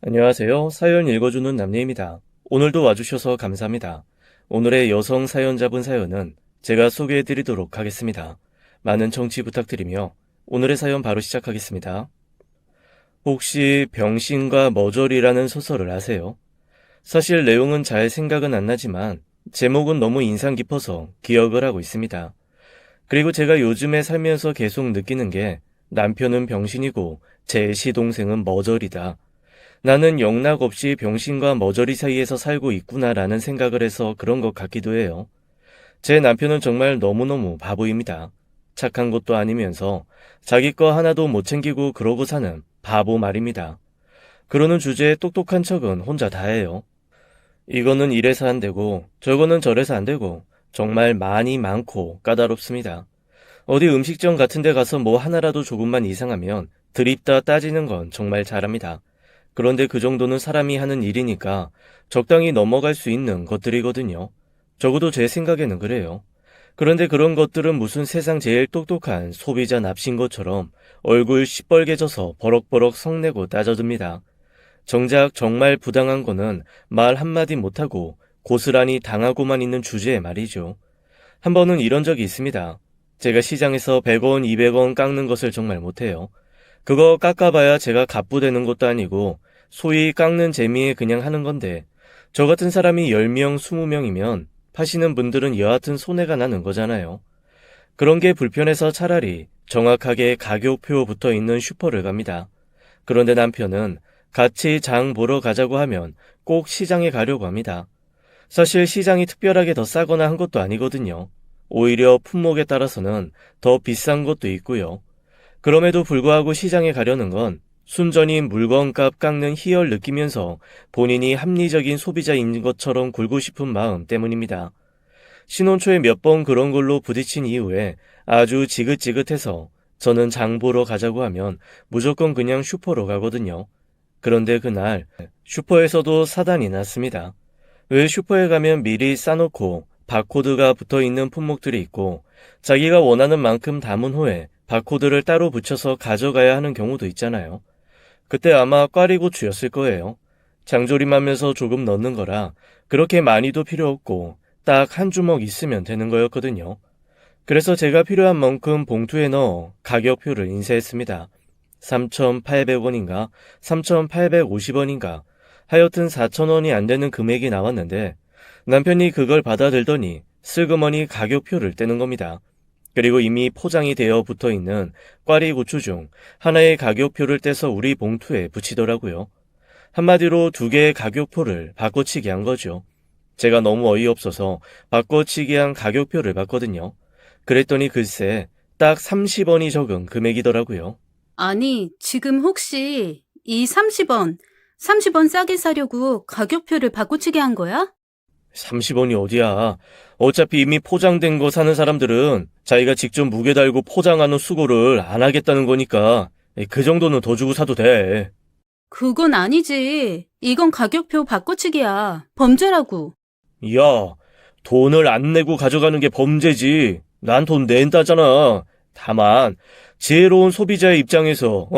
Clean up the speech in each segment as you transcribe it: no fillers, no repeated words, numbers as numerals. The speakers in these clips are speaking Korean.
안녕하세요. 사연 읽어주는 남녀입니다. 오늘도 와주셔서 감사합니다. 오늘의 여성 사연자분 사연은 제가 소개해드리도록 하겠습니다. 많은 청취 부탁드리며 오늘의 사연 바로 시작하겠습니다. 혹시 병신과 머저리라는 소설을 아세요? 사실 내용은 잘 생각은 안 나지만 제목은 너무 인상 깊어서 기억을 하고 있습니다. 그리고 제가 요즘에 살면서 계속 느끼는 게 남편은 병신이고 제 시동생은 머저리다. 나는 영락 없이 병신과 머저리 사이에서 살고 있구나라는 생각을 해서 그런 것 같기도 해요. 제 남편은 정말 너무너무 바보입니다. 착한 것도 아니면서 자기 거 하나도 못 챙기고 그러고 사는 바보 말입니다. 그러는 주제에 똑똑한 척은 혼자 다 해요. 이거는 이래서 안 되고 저거는 저래서 안 되고 정말 많이 많고 까다롭습니다. 어디 음식점 같은 데 가서 뭐 하나라도 조금만 이상하면 드립다 따지는 건 정말 잘합니다. 그런데 그 정도는 사람이 하는 일이니까 적당히 넘어갈 수 있는 것들이거든요. 적어도 제 생각에는 그래요. 그런데 그런 것들은 무슨 세상 제일 똑똑한 소비자 납신 것처럼 얼굴 시뻘개져서 버럭버럭 성내고 따져듭니다. 정작 정말 부당한 거는 말 한마디 못하고 고스란히 당하고만 있는 주제에 말이죠. 한 번은 이런 적이 있습니다. 제가 시장에서 100원, 200원 깎는 것을 정말 못해요. 그거 깎아봐야 제가 갑부되는 것도 아니고 소위 깎는 재미에 그냥 하는 건데 저 같은 사람이 10명, 20명이면 파시는 분들은 여하튼 손해가 나는 거잖아요. 그런 게 불편해서 차라리 정확하게 가격표 붙어 있는 슈퍼를 갑니다. 그런데 남편은 같이 장 보러 가자고 하면 꼭 시장에 가려고 합니다. 사실 시장이 특별하게 더 싸거나 한 것도 아니거든요. 오히려 품목에 따라서는 더 비싼 것도 있고요. 그럼에도 불구하고 시장에 가려는 건 순전히 물건값 깎는 희열 느끼면서 본인이 합리적인 소비자인 것처럼 굴고 싶은 마음 때문입니다. 신혼 초에 몇 번 그런 걸로 부딪힌 이후에 아주 지긋지긋해서 저는 장 보러 가자고 하면 무조건 그냥 슈퍼로 가거든요. 그런데 그날 슈퍼에서도 사단이 났습니다. 왜 슈퍼에 가면 미리 싸놓고 바코드가 붙어있는 품목들이 있고 자기가 원하는 만큼 담은 후에 바코드를 따로 붙여서 가져가야 하는 경우도 있잖아요. 그때 아마 꽈리고추였을 거예요. 장조림하면서 조금 넣는 거라 그렇게 많이도 필요 없고 딱 한 주먹 있으면 되는 거였거든요. 그래서 제가 필요한 만큼 봉투에 넣어 가격표를 인쇄했습니다. 3,800원인가 3,850원인가 하여튼 4,000원이 안 되는 금액이 나왔는데 남편이 그걸 받아들더니 슬그머니 가격표를 떼는 겁니다. 그리고 이미 포장이 되어 붙어있는 꽈리고추 중 하나의 가격표를 떼서 우리 봉투에 붙이더라고요. 한마디로 두 개의 가격표를 바꿔치기 한 거죠. 제가 너무 어이없어서 바꿔치기 한 가격표를 봤거든요. 그랬더니 글쎄 딱 30원이 적은 금액이더라고요. 아니, 지금 혹시 이 30원 싸게 사려고 가격표를 바꿔치기 한 거야? 30원이 어디야. 어차피 이미 포장된 거 사는 사람들은 자기가 직접 무게 달고 포장하는 수고를 안 하겠다는 거니까 그 정도는 더 주고 사도 돼. 그건 아니지. 이건 가격표 바꿔치기야. 범죄라고. 야, 돈을 안 내고 가져가는 게 범죄지. 난 돈 낸다잖아. 다만 지혜로운 소비자의 입장에서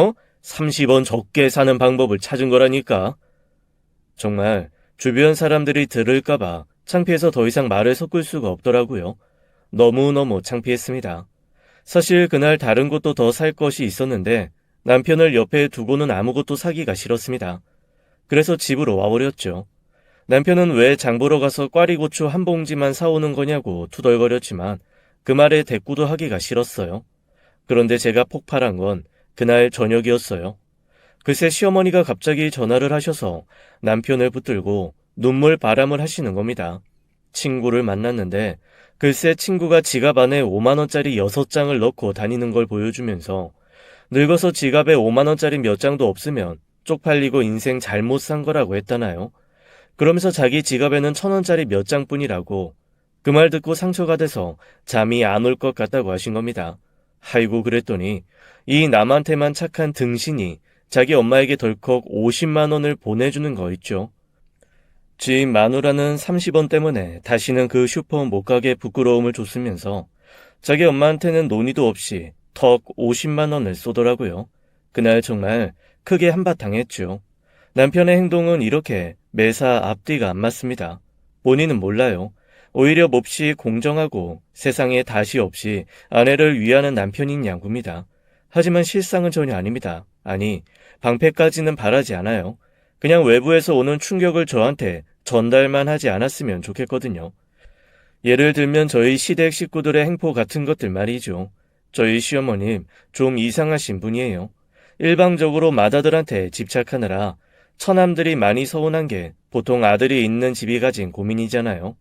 30원 적게 사는 방법을 찾은 거라니까. 정말 주변 사람들이 들을까봐 창피해서 더 이상 말을 섞을 수가 없더라고요. 너무너무 창피했습니다. 사실 그날 다른 것도 더 살 것이 있었는데 남편을 옆에 두고는 아무것도 사기가 싫었습니다. 그래서 집으로 와버렸죠. 남편은 왜 장 보러 가서 꽈리고추 한 봉지만 사오는 거냐고 투덜거렸지만 그 말에 대꾸도 하기가 싫었어요. 그런데 제가 폭발한 건 그날 저녁이었어요. 글쎄 시어머니가 갑자기 전화를 하셔서 남편을 붙들고 눈물 바람을 하시는 겁니다. 친구를 만났는데 글쎄 친구가 지갑 안에 5만원짜리 6장을 넣고 다니는 걸 보여주면서 늙어서 지갑에 5만원짜리 몇 장도 없으면 쪽팔리고 인생 잘못 산 거라고 했다나요. 그러면서 자기 지갑에는 1,000원짜리 몇 장뿐이라고 그 말 듣고 상처가 돼서 잠이 안 올 것 같다고 하신 겁니다. 아이고 그랬더니 이 남한테만 착한 등신이 자기 엄마에게 덜컥 50만 원을 보내주는 거 있죠. 집 마누라는 30원 때문에 다시는 그 슈퍼 못 가게 부끄러움을 줬으면서 자기 엄마한테는 논의도 없이 턱 50만 원을 쏘더라고요. 그날 정말 크게 한바탕 했죠. 남편의 행동은 이렇게 매사 앞뒤가 안 맞습니다. 본인은 몰라요. 오히려 몹시 공정하고 세상에 다시 없이 아내를 위하는 남편인 양구입니다. 하지만 실상은 전혀 아닙니다. 아니, 방패까지는 바라지 않아요. 그냥 외부에서 오는 충격을 저한테 전달만 하지 않았으면 좋겠거든요. 예를 들면 저희 시댁 식구들의 행포 같은 것들 말이죠. 저희 시어머님 좀 이상하신 분이에요. 일방적으로 맏아들한테 집착하느라 처남들이 많이 서운한 게 보통 아들이 있는 집이 가진 고민이잖아요.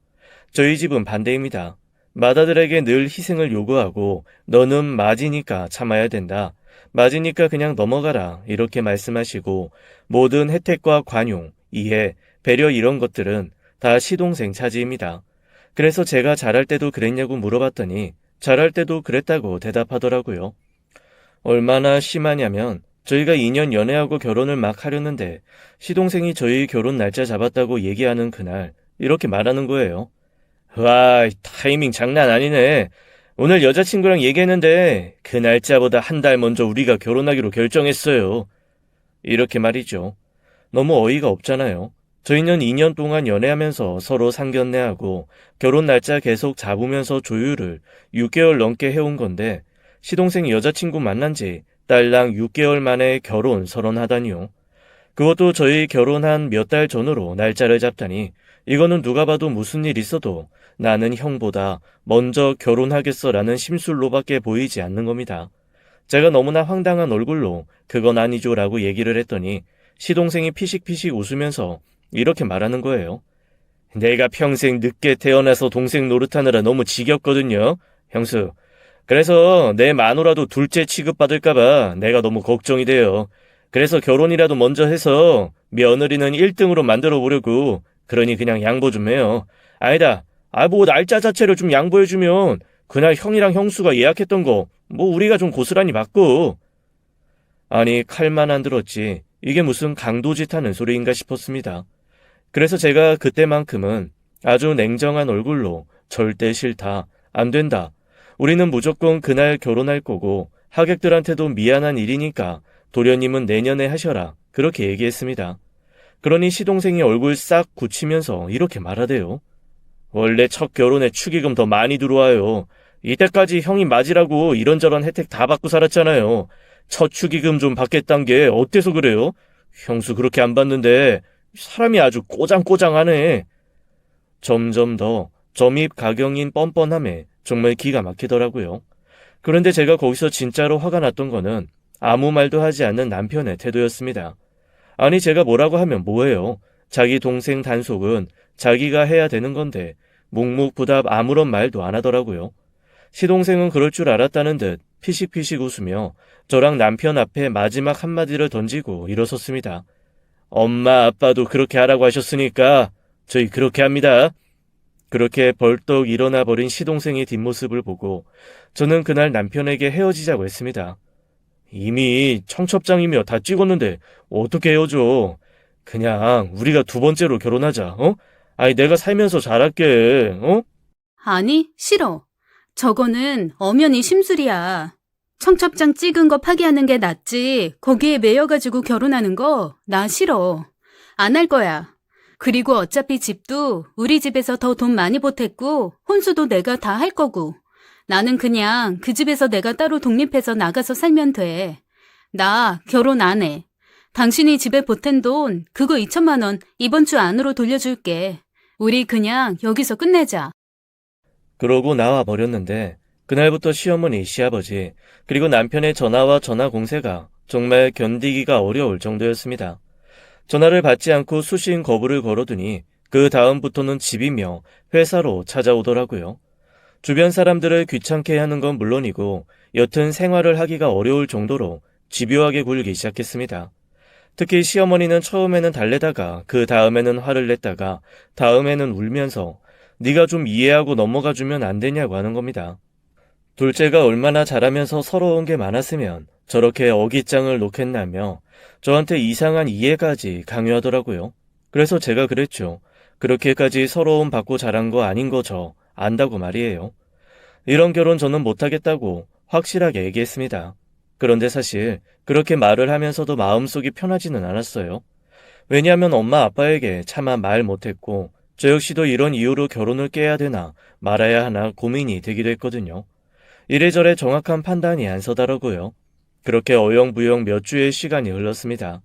저희 집은 반대입니다. 맏아들에게 늘 희생을 요구하고 너는 맏이니까 참아야 된다. 맏이니까 그냥 넘어가라. 이렇게 말씀하시고 모든 혜택과 관용, 이해, 배려 이런 것들은 다 시동생 차지입니다. 그래서 제가 잘할 때도 그랬냐고 물어봤더니 잘할 때도 그랬다고 대답하더라고요. 얼마나 심하냐면 저희가 2년 연애하고 결혼을 막 하려는데 시동생이 저희 결혼 날짜 잡았다고 얘기하는 그날 이렇게 말하는 거예요. 와, 타이밍 장난 아니네. 오늘 여자친구랑 얘기했는데 그 날짜보다 한 달 먼저 우리가 결혼하기로 결정했어요. 이렇게 말이죠. 너무 어이가 없잖아요. 저희는 2년 동안 연애하면서 서로 상견례하고 결혼 날짜 계속 잡으면서 조율을 6개월 넘게 해온 건데 시동생 여자친구 만난 지 딸랑 6개월 만에 결혼 선언하다니요. 그것도 저희 결혼한 몇 달 전으로 날짜를 잡다니 이거는 누가 봐도 무슨 일 있어도 나는 형보다 먼저 결혼하겠어라는 심술로밖에 보이지 않는 겁니다. 제가 너무나 황당한 얼굴로 그건 아니죠라고 얘기를 했더니 시동생이 피식피식 웃으면서 이렇게 말하는 거예요. 내가 평생 늦게 태어나서 동생 노릇하느라 너무 지겹거든요. 형수. 그래서 내 마누라도 둘째 취급받을까봐 내가 너무 걱정이 돼요. 그래서 결혼이라도 먼저 해서 며느리는 1등으로 만들어 보려고. 그러니 그냥 양보 좀 해요. 아니다. 뭐 날짜 자체를 좀 양보해주면 그날 형이랑 형수가 예약했던 거 뭐 우리가 좀 고스란히 받고. 아니 칼만 안 들었지 이게 무슨 강도짓 하는 소리인가 싶었습니다. 그래서 제가 그때만큼은 아주 냉정한 얼굴로 절대 싫다, 안 된다. 우리는 무조건 그날 결혼할 거고 하객들한테도 미안한 일이니까 도련님은 내년에 하셔라. 그렇게 얘기했습니다. 그러니 시동생이 얼굴 싹 굳히면서 이렇게 말하대요. 원래 첫 결혼에 축의금 더 많이 들어와요. 이때까지 형이 맞으라고 이런저런 혜택 다 받고 살았잖아요. 첫 축의금 좀 받겠단 게 어때서 그래요? 형수 그렇게 안 받는데 사람이 아주 꼬장꼬장하네. 점점 더 점입 가경인 뻔뻔함에 정말 기가 막히더라고요. 그런데 제가 거기서 진짜로 화가 났던 거는 아무 말도 하지 않는 남편의 태도였습니다. 아니 제가 뭐라고 하면 뭐해요. 자기 동생 단속은 자기가 해야 되는 건데 묵묵부답 아무런 말도 안 하더라고요. 시동생은 그럴 줄 알았다는 듯 피식피식 웃으며 저랑 남편 앞에 마지막 한마디를 던지고 일어섰습니다. 엄마 아빠도 그렇게 하라고 하셨으니까 저희 그렇게 합니다. 그렇게 벌떡 일어나 버린 시동생의 뒷모습을 보고 저는 그날 남편에게 헤어지자고 했습니다. 이미 청첩장이며 다 찍었는데 어떻게 헤어져? 그냥 우리가 두 번째로 결혼하자. 어? 아니 내가 살면서 잘할게. 어? 아니, 싫어. 저거는 엄연히 심술이야. 청첩장 찍은 거 파기하는 게 낫지. 거기에 매여가지고 결혼하는 거 나 싫어. 안 할 거야. 그리고 어차피 집도 우리 집에서 더 돈 많이 보탰고 혼수도 내가 다 할 거고. 나는 그냥 그 집에서 내가 따로 독립해서 나가서 살면 돼. 나 결혼 안 해. 당신이 집에 보탠 돈 그거 2천만 원 이번 주 안으로 돌려줄게. 우리 그냥 여기서 끝내자. 그러고 나와 버렸는데 그날부터 시어머니, 시아버지 그리고 남편의 전화와 전화 공세가 정말 견디기가 어려울 정도였습니다. 전화를 받지 않고 수신 거부를 걸어두니 그 다음부터는 집이며 회사로 찾아오더라고요. 주변 사람들을 귀찮게 하는 건 물론이고 여튼 생활을 하기가 어려울 정도로 집요하게 굴기 시작했습니다. 특히 시어머니는 처음에는 달래다가 그 다음에는 화를 냈다가 다음에는 울면서 네가 좀 이해하고 넘어가주면 안 되냐고 하는 겁니다. 둘째가 얼마나 잘하면서 서러운 게 많았으면 저렇게 어깃장을 놓겠나며 저한테 이상한 이해까지 강요하더라고요. 그래서 제가 그랬죠. 그렇게까지 서러움 받고 자란 거 아닌 거 저 안다고 말이에요. 이런 결혼 저는 못하겠다고 확실하게 얘기했습니다. 그런데 사실 그렇게 말을 하면서도 마음속이 편하지는 않았어요. 왜냐하면 엄마 아빠에게 차마 말 못했고 저 역시도 이런 이유로 결혼을 깨야 되나 말아야 하나 고민이 되기도 했거든요. 이래저래 정확한 판단이 안 서더라고요. 그렇게 어영부영 몇 주의 시간이 흘렀습니다.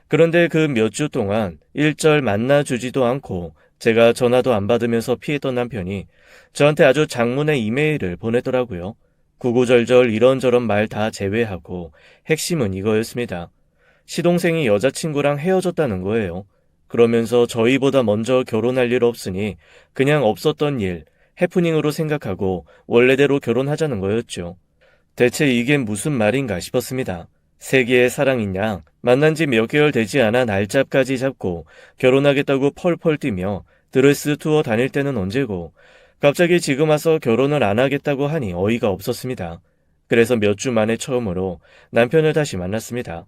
그런데 그 몇 주 동안 일절 만나주지도 않고 제가 전화도 안 받으면서 피했던 남편이 저한테 아주 장문의 이메일을 보내더라고요. 구구절절 이런저런 말 다 제외하고 핵심은 이거였습니다. 시동생이 여자친구랑 헤어졌다는 거예요. 그러면서 저희보다 먼저 결혼할 일 없으니 그냥 없었던 일, 해프닝으로 생각하고 원래대로 결혼하자는 거였죠. 대체 이게 무슨 말인가 싶었습니다. 세계의 사랑인 양 만난 지 몇 개월 되지 않아 날짜까지 잡고 결혼하겠다고 펄펄 뛰며 드레스 투어 다닐 때는 언제고 갑자기 지금 와서 결혼을 안 하겠다고 하니 어이가 없었습니다. 그래서 몇 주 만에 처음으로 남편을 다시 만났습니다.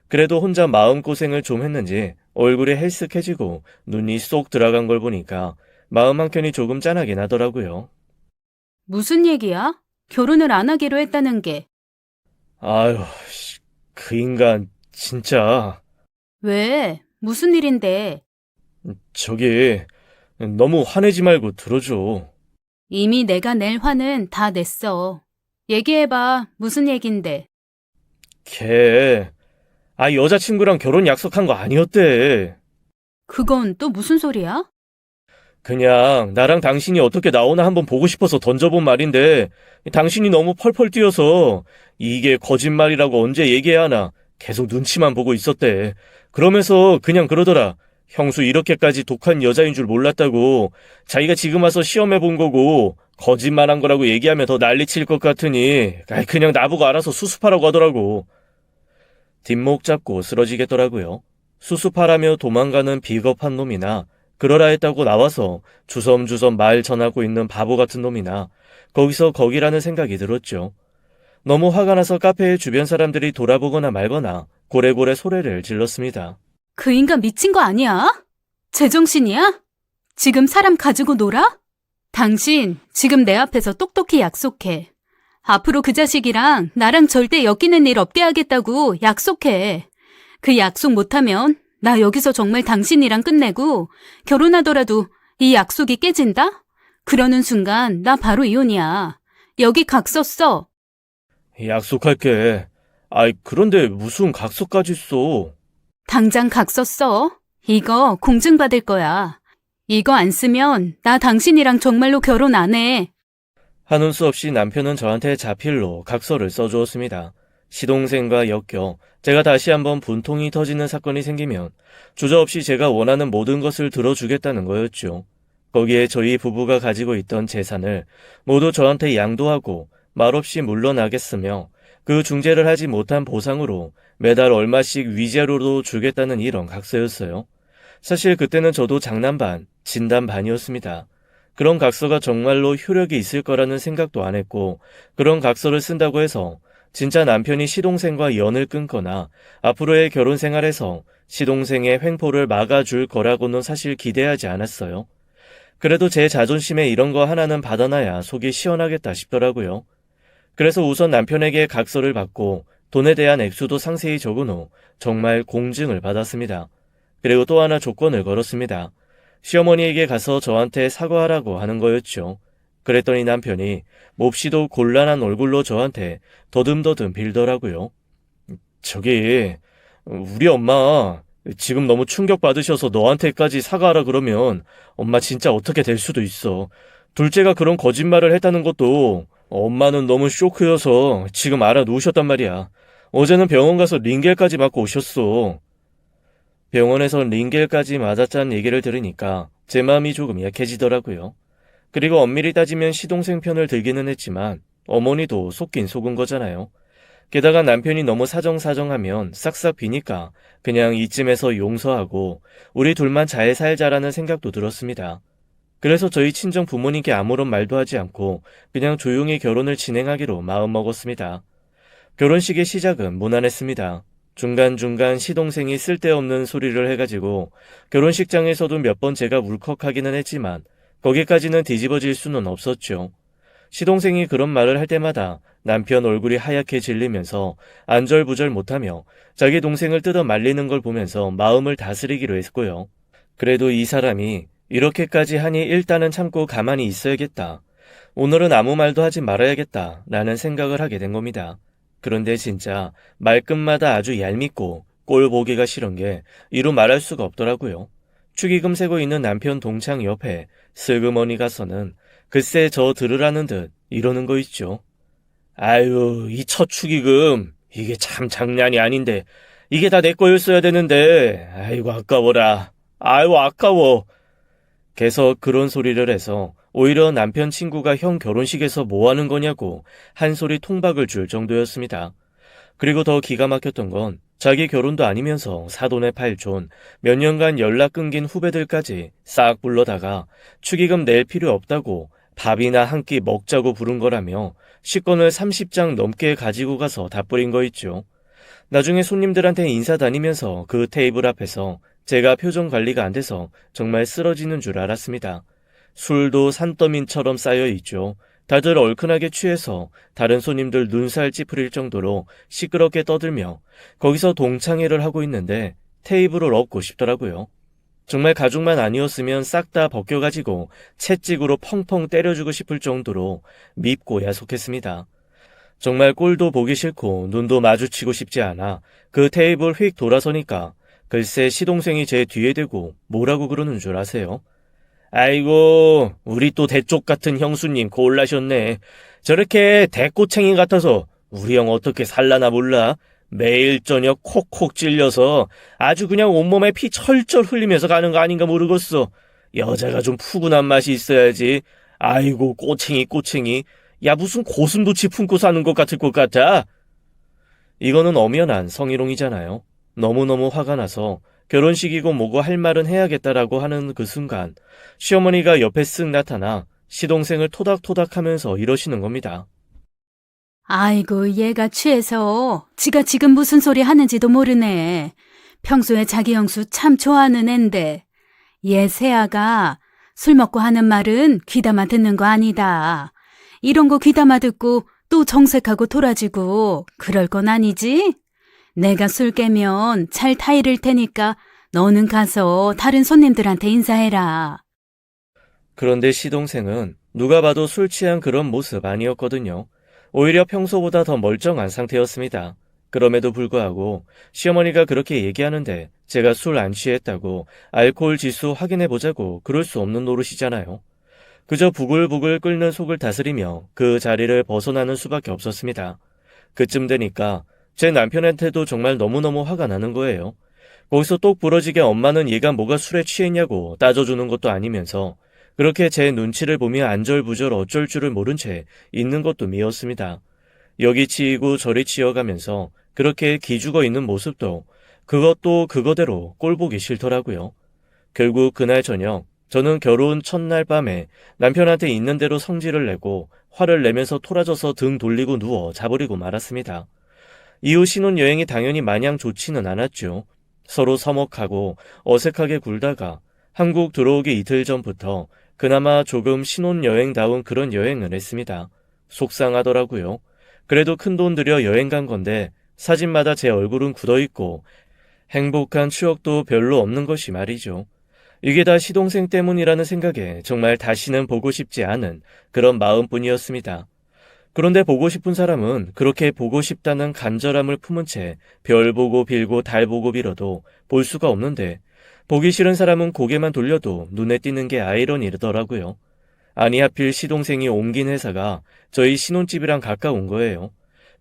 그래도 혼자 마음고생을 좀 했는지 얼굴이 헬쓱해지고 눈이 쏙 들어간 걸 보니까 마음 한켠이 조금 짠하긴 하더라고요. 무슨 얘기야? 결혼을 안 하기로 했다는 게. 아유, 그 인간 진짜 왜? 무슨 일인데? 저기 너무 화내지 말고 들어줘. 이미 내가 낼 화는 다 냈어. 얘기해봐. 무슨 얘긴데? 걔 여자친구랑 결혼 약속한 거 아니었대. 그건 또 무슨 소리야? 그냥 나랑 당신이 어떻게 나오나 한번 보고 싶어서 던져본 말인데 당신이 너무 펄펄 뛰어서 이게 거짓말이라고 언제 얘기해야 하나 계속 눈치만 보고 있었대. 그러면서 그냥 그러더라. 형수 이렇게까지 독한 여자인 줄 몰랐다고. 자기가 지금 와서 시험해 본 거고 거짓말한 거라고 얘기하면 더 난리칠 것 같으니 그냥 나보고 알아서 수습하라고 하더라고. 뒷목 잡고 쓰러지겠더라고요. 수습하라며 도망가는 비겁한 놈이나 그러라 했다고 나와서 주섬주섬 말 전하고 있는 바보 같은 놈이나 거기서 거기라는 생각이 들었죠. 너무 화가 나서 카페의 주변 사람들이 돌아보거나 말거나 고래고래 소리를 질렀습니다. 그 인간 미친 거 아니야? 제정신이야? 지금 사람 가지고 놀아? 당신 지금 내 앞에서 똑똑히 약속해. 앞으로 그 자식이랑 나랑 절대 엮이는 일 없게 하겠다고 약속해. 그 약속 못하면 나 여기서 정말 당신이랑 끝내고 결혼하더라도 이 약속이 깨진다? 그러는 순간 나 바로 이혼이야. 여기 각서 써. 약속할게. 그런데 무슨 각서까지 써? 당장 각서 써. 이거 공증받을 거야. 이거 안 쓰면 나 당신이랑 정말로 결혼 안 해. 하는 수 없이 남편은 저한테 자필로 각서를 써주었습니다. 시동생과 엮여 제가 다시 한번 분통이 터지는 사건이 생기면 주저없이 제가 원하는 모든 것을 들어주겠다는 거였죠. 거기에 저희 부부가 가지고 있던 재산을 모두 저한테 양도하고 말없이 물러나겠으며 그 중재를 하지 못한 보상으로 매달 얼마씩 위자료도 주겠다는 이런 각서였어요. 사실 그때는 저도 장난 반, 진담 반이었습니다. 그런 각서가 정말로 효력이 있을 거라는 생각도 안 했고 그런 각서를 쓴다고 해서 진짜 남편이 시동생과 연을 끊거나 앞으로의 결혼 생활에서 시동생의 횡포를 막아줄 거라고는 사실 기대하지 않았어요. 그래도 제 자존심에 이런 거 하나는 받아놔야 속이 시원하겠다 싶더라고요. 그래서 우선 남편에게 각서를 받고 돈에 대한 액수도 상세히 적은 후 정말 공증을 받았습니다. 그리고 또 하나 조건을 걸었습니다. 시어머니에게 가서 저한테 사과하라고 하는 거였죠. 그랬더니 남편이 몹시도 곤란한 얼굴로 저한테 더듬더듬 빌더라고요. 저기 우리 엄마 지금 너무 충격받으셔서 너한테까지 사과하라 그러면 엄마 진짜 어떻게 될 수도 있어. 둘째가 그런 거짓말을 했다는 것도 엄마는 너무 쇼크여서 지금 알아놓으셨단 말이야. 어제는 병원 가서 링겔까지 맞고 오셨어. 병원에서 링겔까지 맞았다는 얘기를 들으니까 제 마음이 조금 약해지더라고요. 그리고 엄밀히 따지면 시동생 편을 들기는 했지만 어머니도 속긴 속은 거잖아요. 게다가 남편이 너무 사정사정하면 싹싹 비니까 그냥 이쯤에서 용서하고 우리 둘만 잘 살자라는 생각도 들었습니다. 그래서 저희 친정 부모님께 아무런 말도 하지 않고 그냥 조용히 결혼을 진행하기로 마음먹었습니다. 결혼식의 시작은 무난했습니다. 중간중간 시동생이 쓸데없는 소리를 해가지고 결혼식장에서도 몇 번 제가 울컥하기는 했지만 거기까지는 뒤집어질 수는 없었죠. 시동생이 그런 말을 할 때마다 남편 얼굴이 하얗게 질리면서 안절부절 못하며 자기 동생을 뜯어 말리는 걸 보면서 마음을 다스리기로 했고요. 그래도 이 사람이 이렇게까지 하니 일단은 참고 가만히 있어야겠다. 오늘은 아무 말도 하지 말아야겠다 라는 생각을 하게 된 겁니다. 그런데 진짜 말끝마다 아주 얄밉고 꼴 보기가 싫은 게 이루 말할 수가 없더라고요. 축의금 세고 있는 남편 동창 옆에 슬그머니 가서는 글쎄 저 들으라는 듯 이러는 거 있죠. 아유, 이 첫 축의금 이게 참 장난이 아닌데 이게 다 내 거였어야 되는데 아이고 아까워라. 아이고 아까워. 계속 그런 소리를 해서 오히려 남편 친구가 형 결혼식에서 뭐 하는 거냐고 한 소리 통박을 줄 정도였습니다. 그리고 더 기가 막혔던 건 자기 결혼도 아니면서 사돈의 팔촌, 몇 년간 연락 끊긴 후배들까지 싹 불러다가 축의금 낼 필요 없다고 밥이나 한 끼 먹자고 부른 거라며 식권을 30장 넘게 가지고 가서 다 뿌린 거 있죠. 나중에 손님들한테 인사 다니면서 그 테이블 앞에서 제가 표정 관리가 안 돼서 정말 쓰러지는 줄 알았습니다. 술도 산더미처럼 쌓여 있죠. 다들 얼큰하게 취해서 다른 손님들 눈살 찌푸릴 정도로 시끄럽게 떠들며 거기서 동창회를 하고 있는데 테이블을 엎고 싶더라고요. 정말 가족만 아니었으면 싹 다 벗겨가지고 채찍으로 펑펑 때려주고 싶을 정도로 밉고 야속했습니다. 정말 꼴도 보기 싫고 눈도 마주치고 싶지 않아 그 테이블 휙 돌아서니까 글쎄 시동생이 제 뒤에 대고 뭐라고 그러는 줄 아세요? 아이고, 우리 또 대쪽 같은 형수님 골라셨네. 저렇게 대꼬챙이 같아서 우리 형 어떻게 살라나 몰라. 매일 저녁 콕콕 찔려서 아주 그냥 온몸에 피 철철 흘리면서 가는 거 아닌가 모르겠어. 여자가 좀 푸근한 맛이 있어야지. 아이고, 꼬챙이. 야, 무슨 고슴도치 품고 사는 것 같을 것 같아. 이거는 엄연한 성희롱이잖아요. 너무너무 화가 나서 결혼식이고 뭐고 할 말은 해야겠다라고 하는 그 순간 시어머니가 옆에 쓱 나타나 시동생을 토닥토닥 하면서 이러시는 겁니다. 아이고, 얘가 취해서 지가 지금 무슨 소리 하는지도 모르네. 평소에 자기 형수 참 좋아하는 앤데 얘 세아가 술 먹고 하는 말은 귀담아 듣는 거 아니다. 이런 거 귀담아 듣고 또 정색하고 돌아지고 그럴 건 아니지? 내가 술 깨면 잘 타이를 테니까 너는 가서 다른 손님들한테 인사해라. 그런데 시동생은 누가 봐도 술 취한 그런 모습 아니었거든요. 오히려 평소보다 더 멀쩡한 상태였습니다. 그럼에도 불구하고 시어머니가 그렇게 얘기하는데 제가 술 안 취했다고 알코올 지수 확인해보자고 그럴 수 없는 노릇이잖아요. 그저 부글부글 끓는 속을 다스리며 그 자리를 벗어나는 수밖에 없었습니다. 그쯤 되니까 제 남편한테도 정말 너무너무 화가 나는 거예요. 거기서 똑 부러지게 엄마는 얘가 뭐가 술에 취했냐고 따져주는 것도 아니면서 그렇게 제 눈치를 보며 안절부절 어쩔 줄을 모른 채 있는 것도 미웠습니다. 여기 치이고 저리 치여가면서 그렇게 기죽어 있는 모습도 그것도 그거대로 꼴보기 싫더라고요. 결국 그날 저녁 저는 결혼 첫날 밤에 남편한테 있는 대로 성질을 내고 화를 내면서 토라져서 등 돌리고 누워 자버리고 말았습니다. 이후 신혼여행이 당연히 마냥 좋지는 않았죠. 서로 서먹하고 어색하게 굴다가 한국 들어오기 이틀 전부터 그나마 조금 신혼여행다운 그런 여행을 했습니다. 속상하더라고요. 그래도 큰돈 들여 여행 간 건데 사진마다 제 얼굴은 굳어있고 행복한 추억도 별로 없는 것이 말이죠. 이게 다 시동생 때문이라는 생각에 정말 다시는 보고 싶지 않은 그런 마음뿐이었습니다. 그런데 보고 싶은 사람은 그렇게 보고 싶다는 간절함을 품은 채 별 보고 빌고 달 보고 빌어도 볼 수가 없는데 보기 싫은 사람은 고개만 돌려도 눈에 띄는 게 아이러니더라고요. 아니 하필 시동생이 옮긴 회사가 저희 신혼집이랑 가까운 거예요.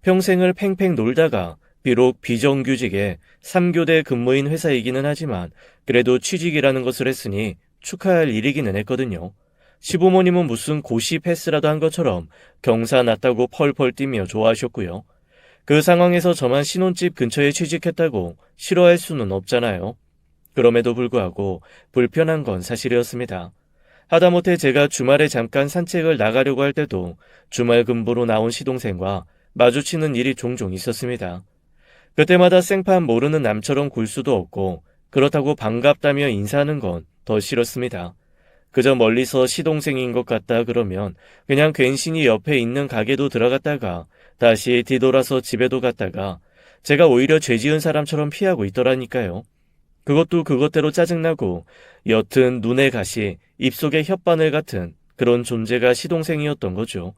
평생을 팽팽 놀다가 비록 비정규직의 3교대 근무인 회사이기는 하지만 그래도 취직이라는 것을 했으니 축하할 일이기는 했거든요. 시부모님은 무슨 고시 패스라도 한 것처럼 경사 났다고 펄펄 뛰며 좋아하셨고요. 그 상황에서 저만 신혼집 근처에 취직했다고 싫어할 수는 없잖아요. 그럼에도 불구하고 불편한 건 사실이었습니다. 하다못해 제가 주말에 잠깐 산책을 나가려고 할 때도 주말 근무로 나온 시동생과 마주치는 일이 종종 있었습니다. 그때마다 생판 모르는 남처럼 굴 수도 없고 그렇다고 반갑다며 인사하는 건 더 싫었습니다. 그저 멀리서 시동생인 것 같다 그러면 그냥 괜시니 옆에 있는 가게도 들어갔다가 다시 뒤돌아서 집에도 갔다가 제가 오히려 죄 지은 사람처럼 피하고 있더라니까요. 그것도 그것대로 짜증나고 옅은 눈에 가시, 입속에 혓바늘 같은 그런 존재가 시동생이었던 거죠.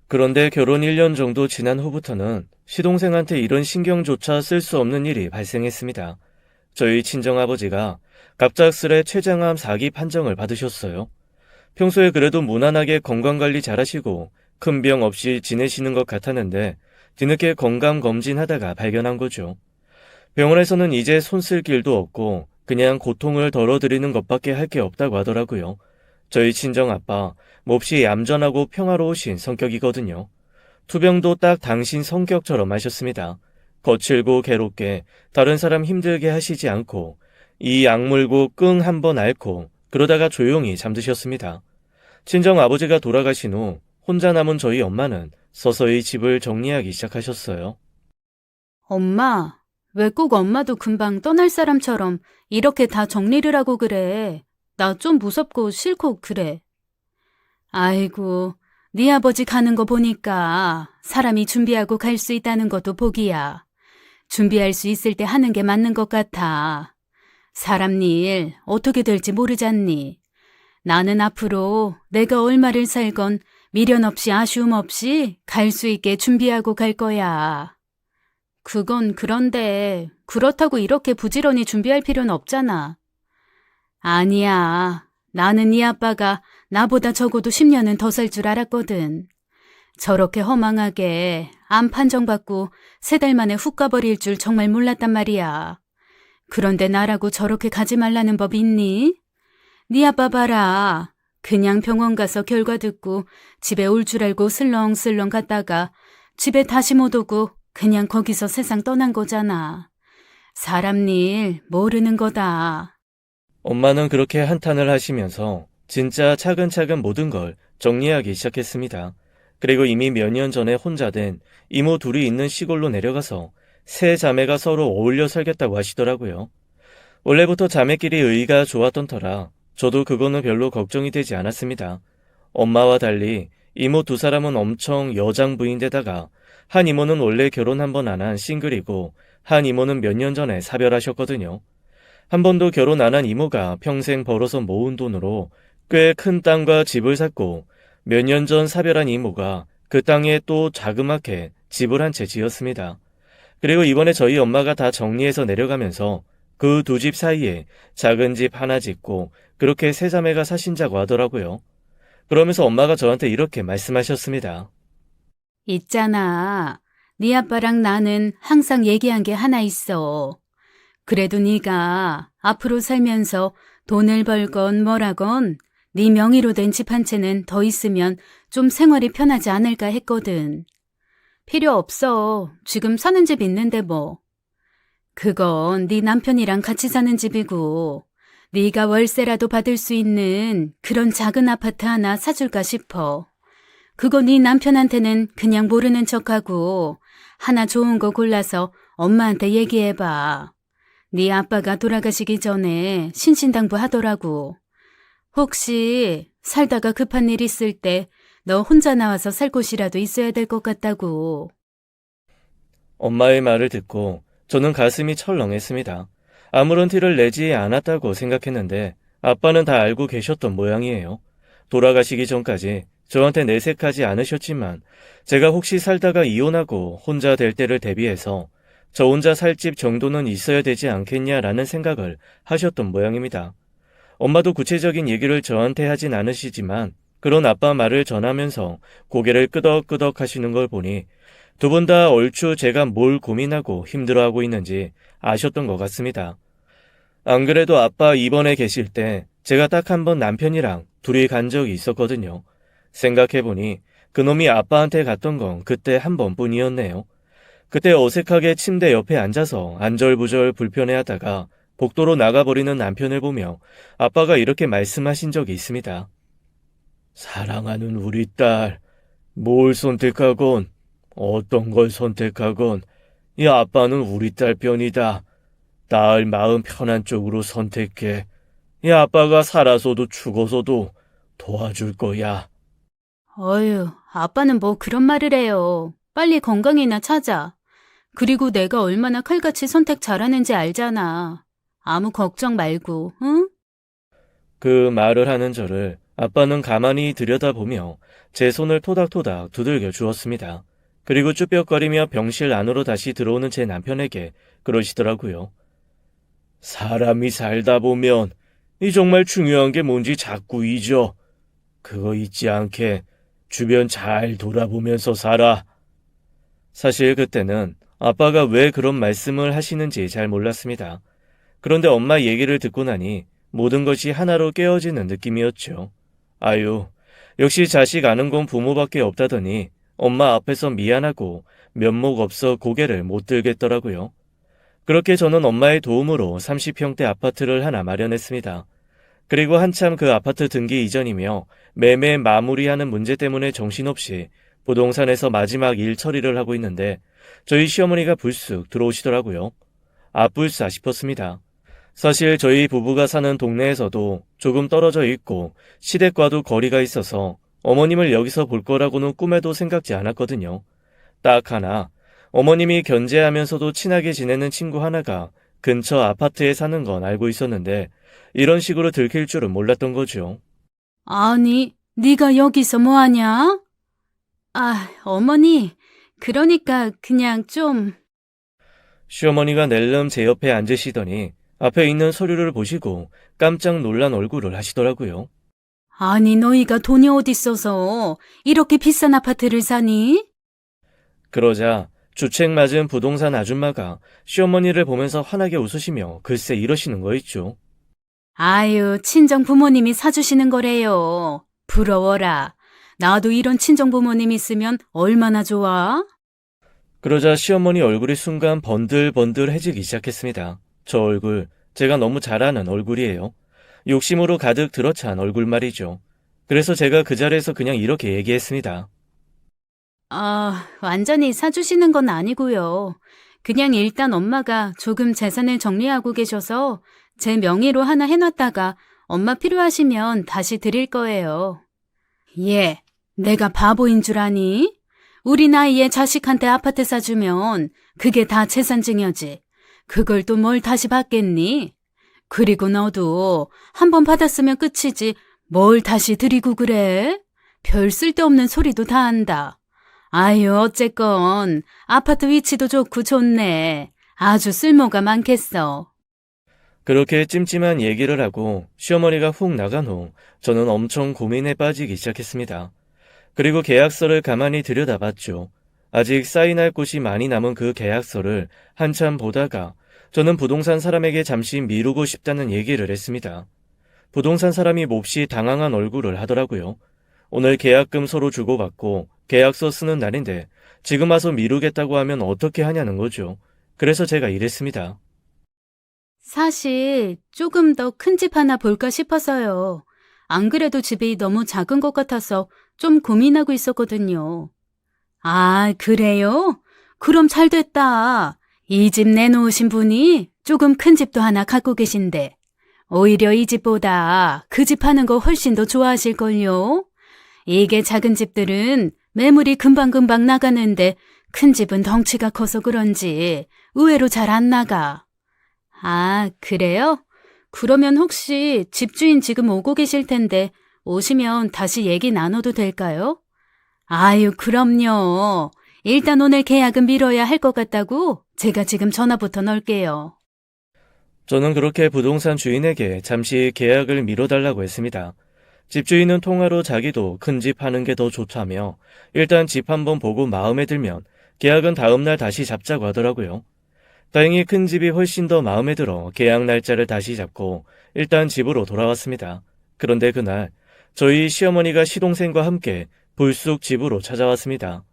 그런데 결혼 1년 정도 지난 후부터는 시동생한테 이런 신경조차 쓸 수 없는 일이 발생했습니다. 저희 친정아버지가 갑작스레 췌장암 4기 판정을 받으셨어요. 평소에 그래도 무난하게 건강관리 잘하시고 큰 병 없이 지내시는 것 같았는데 뒤늦게 건강검진하다가 발견한 거죠. 병원에서는 이제 손 쓸 길도 없고 그냥 고통을 덜어드리는 것밖에 할 게 없다고 하더라고요. 저희 친정아빠 몹시 얌전하고 평화로우신 성격이거든요. 투병도 딱 당신 성격처럼 하셨습니다. 거칠고 괴롭게 다른 사람 힘들게 하시지 않고 이 악물고 끙 한번 앓고 그러다가 조용히 잠드셨습니다. 친정아버지가 돌아가신 후 혼자 남은 저희 엄마는 서서히 집을 정리하기 시작하셨어요. 엄마, 왜 꼭 엄마도 금방 떠날 사람처럼 이렇게 다 정리를 하고 그래? 나 좀 무섭고 싫고 그래. 아이고, 네 아버지 가는 거 보니까 사람이 준비하고 갈 수 있다는 것도 복이야. 준비할 수 있을 때 하는 게 맞는 것 같아. 사람 일 어떻게 될지 모르잖니. 나는 앞으로 내가 얼마를 살건 미련 없이 아쉬움 없이 갈 수 있게 준비하고 갈 거야. 그건 그런데 그렇다고 이렇게 부지런히 준비할 필요는 없잖아. 아니야. 나는 네 아빠가 나보다 적어도 10년은 더 살 줄 알았거든. 저렇게 허망하게 암 판정받고 3달 만에 훅 가버릴 줄 정말 몰랐단 말이야. 그런데 나라고 저렇게 가지 말라는 법 있니? 네 아빠 봐라. 그냥 병원 가서 결과 듣고 집에 올 줄 알고 슬렁슬렁 갔다가 집에 다시 못 오고 그냥 거기서 세상 떠난 거잖아. 사람 일 모르는 거다. 엄마는 그렇게 한탄을 하시면서 진짜 차근차근 모든 걸 정리하기 시작했습니다. 그리고 이미 몇 년 전에 혼자 된 이모 둘이 있는 시골로 내려가서 세 자매가 서로 어울려 살겠다고 하시더라고요. 원래부터 자매끼리 의가 좋았던 터라 저도 그거는 별로 걱정이 되지 않았습니다. 엄마와 달리 이모 두 사람은 엄청 여장부인데다가 한 이모는 원래 결혼 한 번 안 한 싱글이고 한 이모는 몇 년 전에 사별하셨거든요. 한 번도 결혼 안 한 이모가 평생 벌어서 모은 돈으로 꽤 큰 땅과 집을 샀고 몇 년 전 사별한 이모가 그 땅에 또 자그맣게 집을 한 채 지었습니다. 그리고 이번에 저희 엄마가 다 정리해서 내려가면서 그 두 집 사이에 작은 집 하나 짓고 그렇게 세 자매가 사신다고 하더라고요. 그러면서 엄마가 저한테 이렇게 말씀하셨습니다. 있잖아. 네 아빠랑 나는 항상 얘기한 게 하나 있어. 그래도 네가 앞으로 살면서 돈을 벌건 뭐라건 네 명의로 된 집 한 채는 더 있으면 좀 생활이 편하지 않을까 했거든. 필요 없어. 지금 사는 집 있는데 뭐. 그건 네 남편이랑 같이 사는 집이고 네가 월세라도 받을 수 있는 그런 작은 아파트 하나 사줄까 싶어. 그거 네 남편한테는 그냥 모르는 척하고 하나 좋은 거 골라서 엄마한테 얘기해봐. 네 아빠가 돌아가시기 전에 신신당부 하더라고. 혹시 살다가 급한 일 있을 때 너 혼자 나와서 살 곳이라도 있어야 될 것 같다고. 엄마의 말을 듣고 저는 가슴이 철렁했습니다. 아무런 티를 내지 않았다고 생각했는데 아빠는 다 알고 계셨던 모양이에요. 돌아가시기 전까지 저한테 내색하지 않으셨지만 제가 혹시 살다가 이혼하고 혼자 될 때를 대비해서 저 혼자 살 집 정도는 있어야 되지 않겠냐라는 생각을 하셨던 모양입니다. 엄마도 구체적인 얘기를 저한테 하진 않으시지만 그런 아빠 말을 전하면서 고개를 끄덕끄덕 하시는 걸 보니 두 분 다 얼추 제가 뭘 고민하고 힘들어하고 있는지 아셨던 것 같습니다. 안 그래도 아빠 입원해 계실 때 제가 딱 한 번 남편이랑 둘이 간 적이 있었거든요. 생각해보니 그놈이 아빠한테 갔던 건 그때 한 번뿐이었네요. 그때 어색하게 침대 옆에 앉아서 안절부절 불편해하다가 복도로 나가버리는 남편을 보며 아빠가 이렇게 말씀하신 적이 있습니다. 사랑하는 우리 딸, 뭘 선택하건 어떤 걸 선택하건 이 아빠는 우리 딸 편이다. 딸 마음 편한 쪽으로 선택해. 이 아빠가 살아서도 죽어서도 도와줄 거야. 어휴, 아빠는 뭐 그런 말을 해요. 빨리 건강이나 찾아. 그리고 내가 얼마나 칼같이 선택 잘하는지 알잖아. 아무 걱정 말고, 응? 그 말을 하는 저를 아빠는 가만히 들여다보며 제 손을 토닥토닥 두들겨 주었습니다. 그리고 쭈뼛거리며 병실 안으로 다시 들어오는 제 남편에게 그러시더라고요. 사람이 살다 보면 이 정말 중요한 게 뭔지 자꾸 잊어. 그거 잊지 않게 주변 잘 돌아보면서 살아. 사실 그때는 아빠가 왜 그런 말씀을 하시는지 잘 몰랐습니다. 그런데 엄마 얘기를 듣고 나니 모든 것이 하나로 깨어지는 느낌이었죠. 아유, 역시 자식 아는 건 부모밖에 없다더니 엄마 앞에서 미안하고 면목 없어 고개를 못 들겠더라고요. 그렇게 저는 엄마의 도움으로 30평대 아파트를 하나 마련했습니다. 그리고 한참 그 아파트 등기 이전이며 매매 마무리하는 문제 때문에 정신없이 부동산에서 마지막 일 처리를 하고 있는데 저희 시어머니가 불쑥 들어오시더라고요. 아뿔싸 싶었습니다. 사실 저희 부부가 사는 동네에서도 조금 떨어져 있고 시댁과도 거리가 있어서 어머님을 여기서 볼 거라고는 꿈에도 생각지 않았거든요. 딱 하나, 어머님이 견제하면서도 친하게 지내는 친구 하나가 근처 아파트에 사는 건 알고 있었는데 이런 식으로 들킬 줄은 몰랐던 거죠. 아니, 네가 여기서 뭐하냐? 아, 어머니, 그러니까 그냥 좀... 시어머니가 낼름 제 옆에 앉으시더니 앞에 있는 서류를 보시고 깜짝 놀란 얼굴을 하시더라고요. 아니, 너희가 돈이 어딨어서 이렇게 비싼 아파트를 사니? 그러자 주책 맞은 부동산 아줌마가 시어머니를 보면서 환하게 웃으시며 글쎄 이러시는 거 있죠. 아유, 친정 부모님이 사주시는 거래요. 부러워라. 나도 이런 친정 부모님 있으면 얼마나 좋아? 그러자 시어머니 얼굴이 순간 번들번들해지기 시작했습니다. 저 얼굴, 제가 너무 잘 아는 얼굴이에요. 욕심으로 가득 들어찬 얼굴 말이죠. 그래서 제가 그 자리에서 그냥 이렇게 얘기했습니다. 아, 완전히 사주시는 건 아니고요. 그냥 일단 엄마가 조금 재산을 정리하고 계셔서 제 명의로 하나 해놨다가 엄마 필요하시면 다시 드릴 거예요. 예, 내가 바보인 줄 아니? 우리 나이에 자식한테 아파트 사주면 그게 다 재산 증여지. 그걸 또 뭘 다시 받겠니? 그리고 너도 한 번 받았으면 끝이지 뭘 다시 드리고 그래? 별 쓸데없는 소리도 다 한다. 아유, 어쨌건 아파트 위치도 좋고 좋네. 아주 쓸모가 많겠어. 그렇게 찜찜한 얘기를 하고 시어머니가 훅 나간 후 저는 엄청 고민에 빠지기 시작했습니다. 그리고 계약서를 가만히 들여다봤죠. 아직 사인할 곳이 많이 남은 그 계약서를 한참 보다가 저는 부동산 사람에게 잠시 미루고 싶다는 얘기를 했습니다. 부동산 사람이 몹시 당황한 얼굴을 하더라고요. 오늘 계약금 서로 주고받고 계약서 쓰는 날인데 지금 와서 미루겠다고 하면 어떻게 하냐는 거죠. 그래서 제가 이랬습니다. 사실 조금 더 큰 집 하나 볼까 싶어서요. 안 그래도 집이 너무 작은 것 같아서 좀 고민하고 있었거든요. 아, 그래요? 그럼 잘 됐다. 이 집 내놓으신 분이 조금 큰 집도 하나 갖고 계신데 오히려 이 집보다 그 집 하는 거 훨씬 더 좋아하실걸요? 이게 작은 집들은 매물이 금방금방 나가는데 큰 집은 덩치가 커서 그런지 의외로 잘 안 나가. 아, 그래요? 그러면 혹시 집주인 지금 오고 계실 텐데 오시면 다시 얘기 나눠도 될까요? 아유, 그럼요. 일단 오늘 계약은 미뤄야 할 것 같다고 제가 지금 전화부터 넣을게요. 저는 그렇게 부동산 주인에게 잠시 계약을 미뤄달라고 했습니다. 집주인은 통화로 자기도 큰 집 하는 게 더 좋다며 일단 집 한번 보고 마음에 들면 계약은 다음날 다시 잡자고 하더라고요. 다행히 큰 집이 훨씬 더 마음에 들어 계약 날짜를 다시 잡고 일단 집으로 돌아왔습니다. 그런데 그날 저희 시어머니가 시동생과 함께 불쑥 집으로 찾아왔습니다.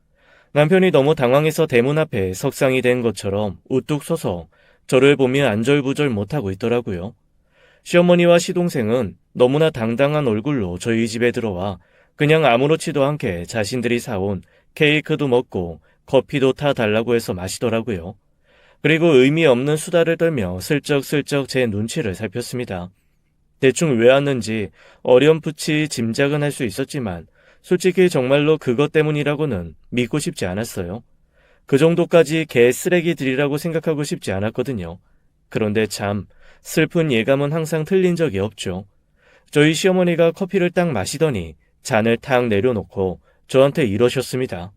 남편이 너무 당황해서 대문 앞에 석상이 된 것처럼 우뚝 서서 저를 보며 안절부절 못하고 있더라고요. 시어머니와 시동생은 너무나 당당한 얼굴로 저희 집에 들어와 그냥 아무렇지도 않게 자신들이 사온 케이크도 먹고 커피도 타달라고 해서 마시더라고요. 그리고 의미 없는 수다를 떨며 슬쩍슬쩍 제 눈치를 살폈습니다. 대충 왜 왔는지 어렴풋이 짐작은 할 수 있었지만 솔직히 정말로 그것 때문이라고는 믿고 싶지 않았어요. 그 정도까지 개 쓰레기들이라고 생각하고 싶지 않았거든요. 그런데 참 슬픈 예감은 항상 틀린 적이 없죠. 저희 시어머니가 커피를 딱 마시더니 잔을 탁 내려놓고 저한테 이러셨습니다.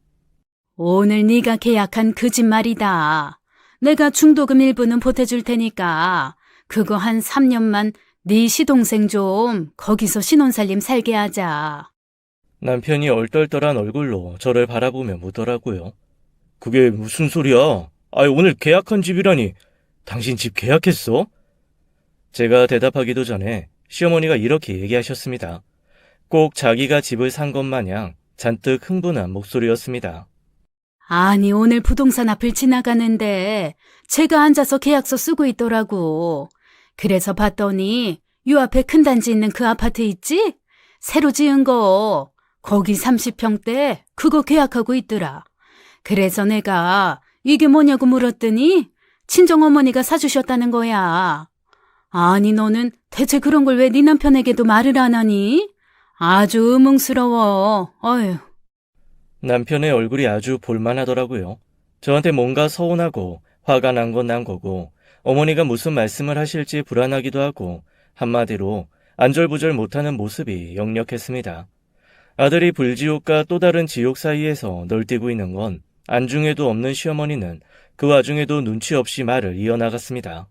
오늘 네가 계약한 그 집 말이다. 내가 중도금 일부는 보태줄 테니까 그거 한 3년만 네 시동생 좀 거기서 신혼살림 살게 하자. 남편이 얼떨떨한 얼굴로 저를 바라보며 묻더라고요. 그게 무슨 소리야? 오늘 계약한 집이라니. 당신 집 계약했어? 제가 대답하기도 전에 시어머니가 이렇게 얘기하셨습니다. 꼭 자기가 집을 산 것 마냥 잔뜩 흥분한 목소리였습니다. 아니, 오늘 부동산 앞을 지나가는데 제가 앉아서 계약서 쓰고 있더라고. 그래서 봤더니 요 앞에 큰 단지 있는 그 아파트 있지? 새로 지은 거. 거기 30평대 그거 계약하고 있더라. 그래서 내가 이게 뭐냐고 물었더니 친정어머니가 사주셨다는 거야. 아니, 너는 대체 그런 걸 왜 네 남편에게도 말을 안 하니? 아주 의문스러워. 어휴. 남편의 얼굴이 아주 볼만하더라고요. 저한테 뭔가 서운하고 화가 난 건 난 거고 어머니가 무슨 말씀을 하실지 불안하기도 하고 한마디로 안절부절 못하는 모습이 역력했습니다. 아들이 불지옥과 또 다른 지옥 사이에서 널뛰고 있는 건 안중에도 없는 시어머니는 그 와중에도 눈치 없이 말을 이어나갔습니다.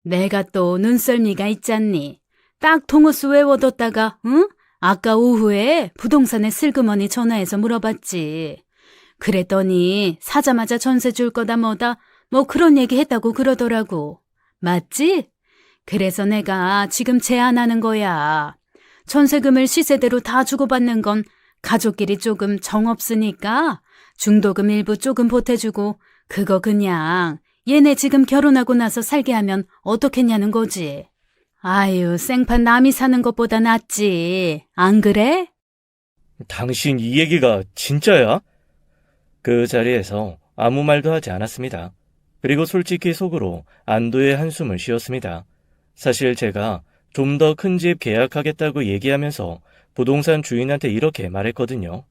내가 또 눈썰미가 있잖니. 딱 동호수 외워뒀다가, 응? 아까 오후에 부동산에 슬그머니 전화해서 물어봤지. 그랬더니 사자마자 전세 줄 거다 뭐다 뭐 그런 얘기 했다고 그러더라고. 맞지? 그래서 내가 지금 제안하는 거야. 전세금을 시세대로 다 주고받는 건 가족끼리 조금 정없으니까 중도금 일부 조금 보태주고 그거 그냥 얘네 지금 결혼하고 나서 살게 하면 어떻겠냐는 거지. 아유, 생판 남이 사는 것보다 낫지. 안 그래? 당신 이 얘기가 진짜야? 그 자리에서 아무 말도 하지 않았습니다. 그리고 솔직히 속으로 안도의 한숨을 쉬었습니다. 사실 제가 좀 더 큰 집 계약하겠다고 얘기하면서 부동산 주인한테 이렇게 말했거든요.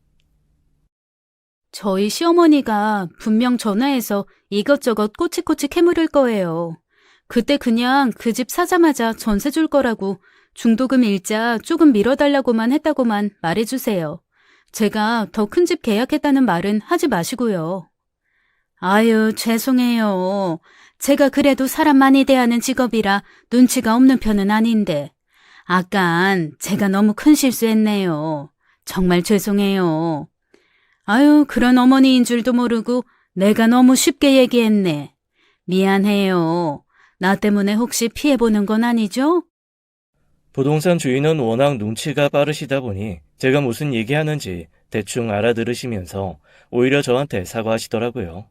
저희 시어머니가 분명 전화해서 이것저것 꼬치꼬치 캐물을 거예요. 그때 그냥 그 집 사자마자 전세 줄 거라고 중도금 일자 조금 밀어달라고만 했다고만 말해주세요. 제가 더 큰 집 계약했다는 말은 하지 마시고요. 아유, 죄송해요. 제가 그래도 사람 많이 대하는 직업이라 눈치가 없는 편은 아닌데. 아깐 제가 너무 큰 실수했네요. 정말 죄송해요. 아유, 그런 어머니인 줄도 모르고 내가 너무 쉽게 얘기했네. 미안해요. 나 때문에 혹시 피해보는 건 아니죠? 부동산 주인은 워낙 눈치가 빠르시다 보니 제가 무슨 얘기하는지 대충 알아들으시면서 오히려 저한테 사과하시더라고요.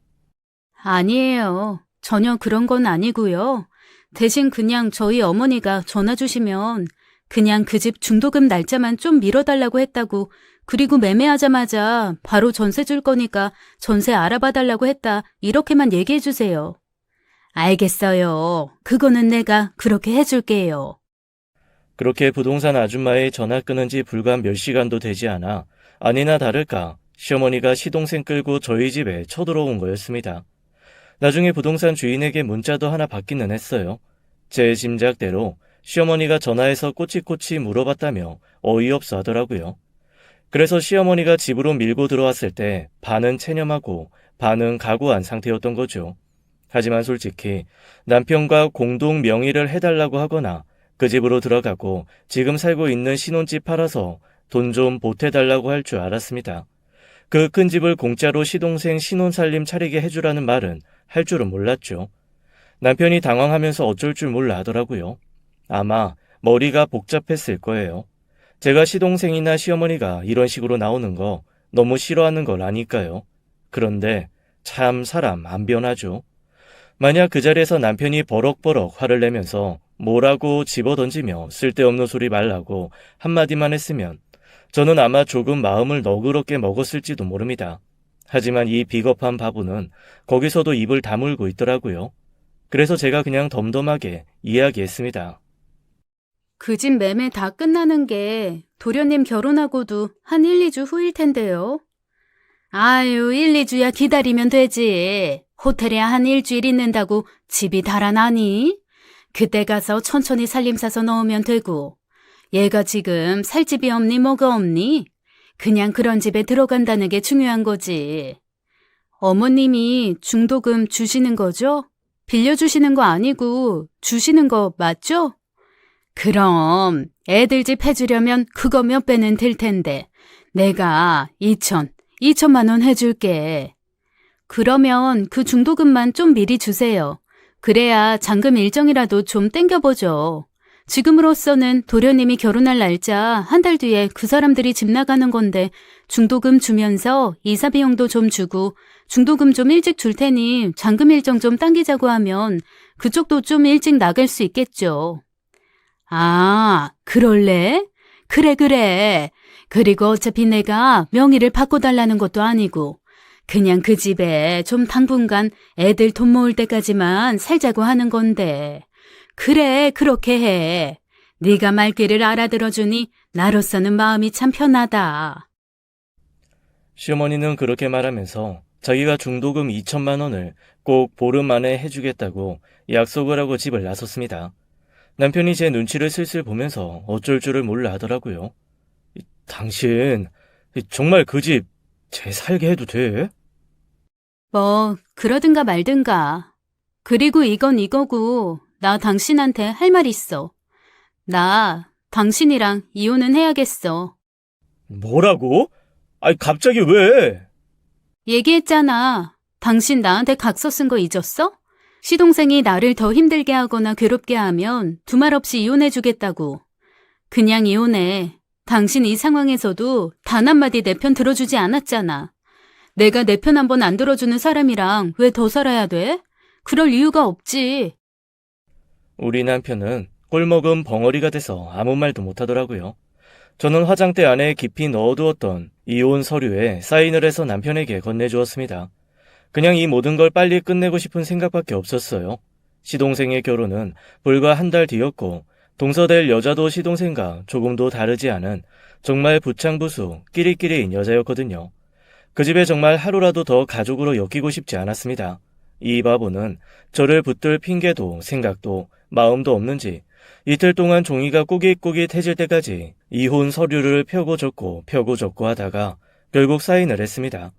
아니에요. 전혀 그런 건 아니고요. 대신 그냥 저희 어머니가 전화 주시면 그냥 그 집 중도금 날짜만 좀 미뤄달라고 했다고, 그리고 매매하자마자 바로 전세 줄 거니까 전세 알아봐 달라고 했다, 이렇게만 얘기해 주세요. 알겠어요. 그거는 내가 그렇게 해줄게요. 그렇게 부동산 아줌마의 전화 끊은 지 불과 몇 시간도 되지 않아 아니나 다를까 시어머니가 시동생 끌고 저희 집에 쳐들어온 거였습니다. 나중에 부동산 주인에게 문자도 하나 받기는 했어요. 제 짐작대로 시어머니가 전화해서 꼬치꼬치 물어봤다며 어이없어 하더라고요. 그래서 시어머니가 집으로 밀고 들어왔을 때 반은 체념하고 반은 각오한 상태였던 거죠. 하지만 솔직히 남편과 공동 명의를 해달라고 하거나 그 집으로 들어가고 지금 살고 있는 신혼집 팔아서 돈 좀 보태달라고 할 줄 알았습니다. 그 큰 집을 공짜로 시동생 신혼살림 차리게 해주라는 말은 할 줄은 몰랐죠. 남편이 당황하면서 어쩔 줄 몰라 하더라고요. 아마 머리가 복잡했을 거예요. 제가 시동생이나 시어머니가 이런 식으로 나오는 거 너무 싫어하는 걸 아니까요. 그런데 참 사람 안 변하죠. 만약 그 자리에서 남편이 버럭버럭 화를 내면서 뭐라고 집어던지며 쓸데없는 소리 말라고 한마디만 했으면 저는 아마 조금 마음을 너그럽게 먹었을지도 모릅니다. 하지만 이 비겁한 바보는 거기서도 입을 다물고 있더라고요. 그래서 제가 그냥 덤덤하게 이야기했습니다. 그 집 매매 다 끝나는 게 도련님 결혼하고도 한 1, 2주 후일 텐데요. 아유, 1, 2주야 기다리면 되지. 호텔에 한 일주일 있는다고 집이 달아나니? 그때 가서 천천히 살림사서 넣으면 되고. 얘가 지금 살 집이 없니 뭐가 없니? 그냥 그런 집에 들어간다는 게 중요한 거지. 어머님이 중도금 주시는 거죠? 빌려주시는 거 아니고 주시는 거 맞죠? 그럼 애들 집 해주려면 그거 몇 배는 들 텐데 내가 2천만 원 해줄게. 그러면 그 중도금만 좀 미리 주세요. 그래야 잔금 일정이라도 좀 땡겨보죠. 지금으로서는 도련님이 결혼할 날짜 한 달 뒤에 그 사람들이 집 나가는 건데 중도금 주면서 이사 비용도 좀 주고 중도금 좀 일찍 줄 테니 잔금 일정 좀 당기자고 하면 그쪽도 좀 일찍 나갈 수 있겠죠. 아, 그럴래? 그래. 그리고 어차피 내가 명의를 바꿔달라는 것도 아니고 그냥 그 집에 좀 당분간 애들 돈 모을 때까지만 살자고 하는 건데. 그래, 그렇게 해. 네가 말귀를 알아들어주니 나로서는 마음이 참 편하다. 시어머니는 그렇게 말하면서 자기가 중도금 2천만 원을 꼭 보름 안에 해주겠다고 약속을 하고 집을 나섰습니다. 남편이 제 눈치를 슬슬 보면서 어쩔 줄을 몰라 하더라고요. 당신 정말 그 집 제 살게 해도 돼? 뭐 그러든가 말든가. 그리고 이건 이거고 나 당신한테 할 말 있어. 나 당신이랑 이혼은 해야겠어. 뭐라고? 아니 갑자기 왜? 얘기했잖아. 당신 나한테 각서 쓴 거 잊었어? 시동생이 나를 더 힘들게 하거나 괴롭게 하면 두말 없이 이혼해주겠다고. 그냥 이혼해. 당신 이 상황에서도 단 한마디 내 편 들어주지 않았잖아. 내가 내 편 한 번 안 들어주는 사람이랑 왜 더 살아야 돼? 그럴 이유가 없지. 우리 남편은 꼴먹은 벙어리가 돼서 아무 말도 못하더라고요. 저는 화장대 안에 깊이 넣어두었던 이혼 서류에 사인을 해서 남편에게 건네주었습니다. 그냥 이 모든 걸 빨리 끝내고 싶은 생각밖에 없었어요. 시동생의 결혼은 불과 한 달 뒤였고 동서될 여자도 시동생과 조금도 다르지 않은 정말 부창부수 끼리끼리인 여자였거든요. 그 집에 정말 하루라도 더 가족으로 엮이고 싶지 않았습니다. 이 바보는 저를 붙들 핑계도 생각도 마음도 없는지 이틀 동안 종이가 꾸깃꾸깃해질 때까지 이혼 서류를 펴고 적고 하다가 결국 사인을 했습니다.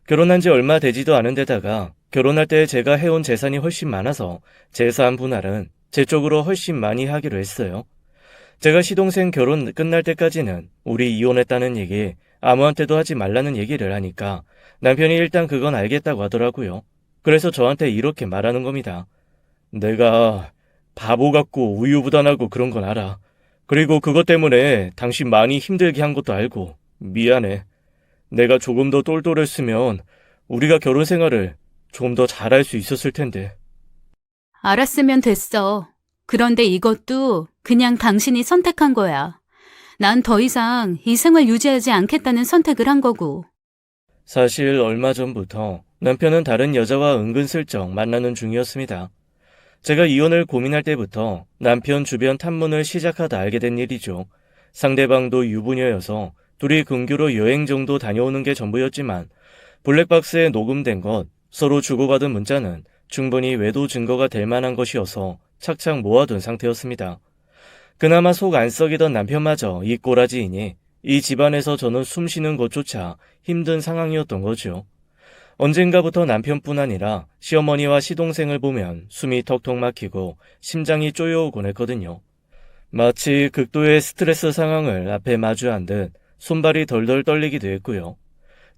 결혼한 지 얼마 되지도 않은 데다가 결혼할 때 제가 해온 재산이 훨씬 많아서 재산 분할은 제 쪽으로 훨씬 많이 하기로 했어요. 제가 시동생 결혼 끝날 때까지는 우리 이혼했다는 얘기 아무한테도 하지 말라는 얘기를 하니까 남편이 일단 그건 알겠다고 하더라고요. 그래서 저한테 이렇게 말하는 겁니다. 내가 바보 같고 우유부단하고 그런 건 알아. 그리고 그것 때문에 당신 많이 힘들게 한 것도 알고 미안해. 내가 조금 더 똘똘했으면 우리가 결혼 생활을 좀 더 잘할 수 있었을 텐데. 알았으면 됐어. 그런데 이것도 그냥 당신이 선택한 거야. 난 더 이상 이 생활 유지하지 않겠다는 선택을 한 거고. 사실 얼마 전부터 남편은 다른 여자와 은근슬쩍 만나는 중이었습니다. 제가 이혼을 고민할 때부터 남편 주변 탐문을 시작하다 알게 된 일이죠. 상대방도 유부녀여서 둘이 근교로 여행 정도 다녀오는 게 전부였지만 블랙박스에 녹음된 것, 서로 주고받은 문자는 충분히 외도 증거가 될 만한 것이어서 착착 모아둔 상태였습니다. 그나마 속 안 썩이던 남편마저 이 꼬라지이니 이 집안에서 저는 숨 쉬는 것조차 힘든 상황이었던 거죠. 언젠가부터 남편뿐 아니라 시어머니와 시동생을 보면 숨이 턱턱 막히고 심장이 쪼여오곤 했거든요. 마치 극도의 스트레스 상황을 앞에 마주한 듯 손발이 덜덜 떨리기도 했고요.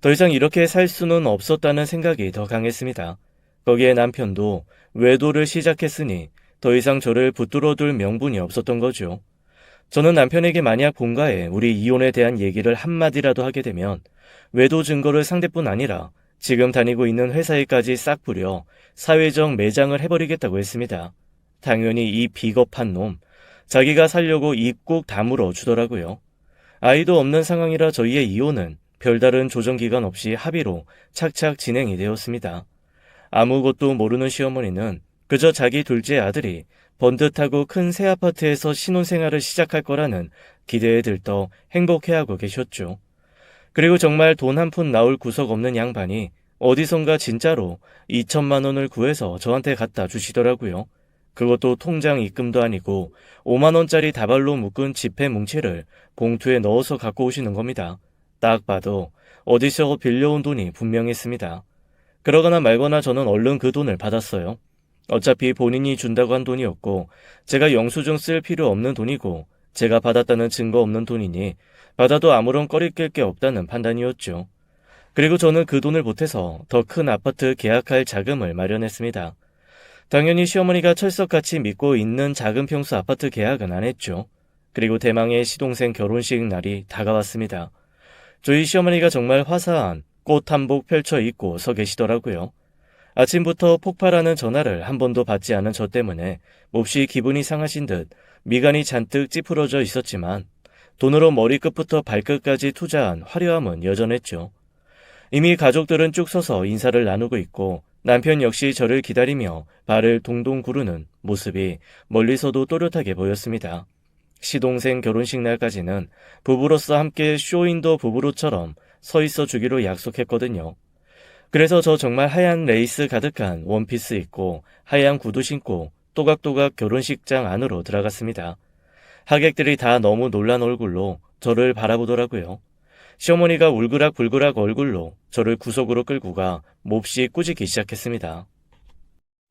더 이상 이렇게 살 수는 없었다는 생각이 더 강했습니다. 거기에 남편도 외도를 시작했으니 더 이상 저를 붙들어둘 명분이 없었던 거죠. 저는 남편에게 만약 본가에 우리 이혼에 대한 얘기를 한마디라도 하게 되면 외도 증거를 상대뿐 아니라 지금 다니고 있는 회사에까지 싹 뿌려 사회적 매장을 해버리겠다고 했습니다. 당연히 이 비겁한 놈, 자기가 살려고 입 꼭 다물어 주더라고요. 아이도 없는 상황이라 저희의 이혼은 별다른 조정기간 없이 합의로 착착 진행이 되었습니다. 아무것도 모르는 시어머니는 그저 자기 둘째 아들이 번듯하고 큰 새 아파트에서 신혼생활을 시작할 거라는 기대에 들떠 행복해하고 계셨죠. 그리고 정말 돈 한 푼 나올 구석 없는 양반이 어디선가 진짜로 2천만 원을 구해서 저한테 갖다 주시더라고요. 그것도 통장 입금도 아니고 5만 원짜리 다발로 묶은 지폐 뭉치를 봉투에 넣어서 갖고 오시는 겁니다. 딱 봐도 어디서 빌려온 돈이 분명했습니다. 그러거나 말거나 저는 얼른 그 돈을 받았어요. 어차피 본인이 준다고 한 돈이었고 제가 영수증 쓸 필요 없는 돈이고 제가 받았다는 증거 없는 돈이니 받아도 아무런 꺼리낄 게 없다는 판단이었죠. 그리고 저는 그 돈을 보태서 더 큰 아파트 계약할 자금을 마련했습니다. 당연히 시어머니가 철석같이 믿고 있는 작은 평수 아파트 계약은 안 했죠. 그리고 대망의 시동생 결혼식 날이 다가왔습니다. 저희 시어머니가 정말 화사한 꽃 한복 펼쳐 입고 서 계시더라고요. 아침부터 폭발하는 전화를 한 번도 받지 않은 저 때문에 몹시 기분이 상하신 듯 미간이 잔뜩 찌푸러져 있었지만 돈으로 머리끝부터 발끝까지 투자한 화려함은 여전했죠. 이미 가족들은 쭉 서서 인사를 나누고 있고 남편 역시 저를 기다리며 발을 동동 구르는 모습이 멀리서도 또렷하게 보였습니다. 시동생 결혼식 날까지는 부부로서 함께 쇼인도 부부로처럼 서 있어 주기로 약속했거든요. 그래서 저 정말 하얀 레이스 가득한 원피스 입고 하얀 구두 신고 또각또각 결혼식장 안으로 들어갔습니다. 하객들이 다 너무 놀란 얼굴로 저를 바라보더라고요. 시어머니가 울그락불그락 얼굴로 저를 구석으로 끌고 가 몹시 꾸짖기 시작했습니다.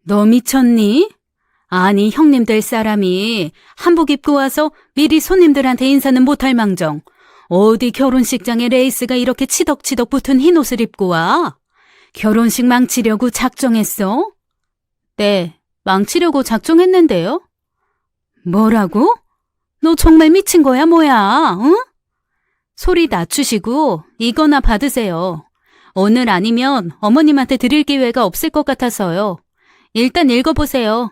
너 미쳤니? 아니, 형님 될 사람이 한복 입고 와서 미리 손님들한테 인사는 못할 망정. 어디 결혼식장에 레이스가 이렇게 치덕치덕 붙은 흰 옷을 입고 와? 결혼식 망치려고 작정했어? 네, 망치려고 작정했는데요. 뭐라고? 너 정말 미친 거야, 뭐야, 응? 소리 낮추시고 이거나 받으세요. 오늘 아니면 어머님한테 드릴 기회가 없을 것 같아서요. 일단 읽어보세요.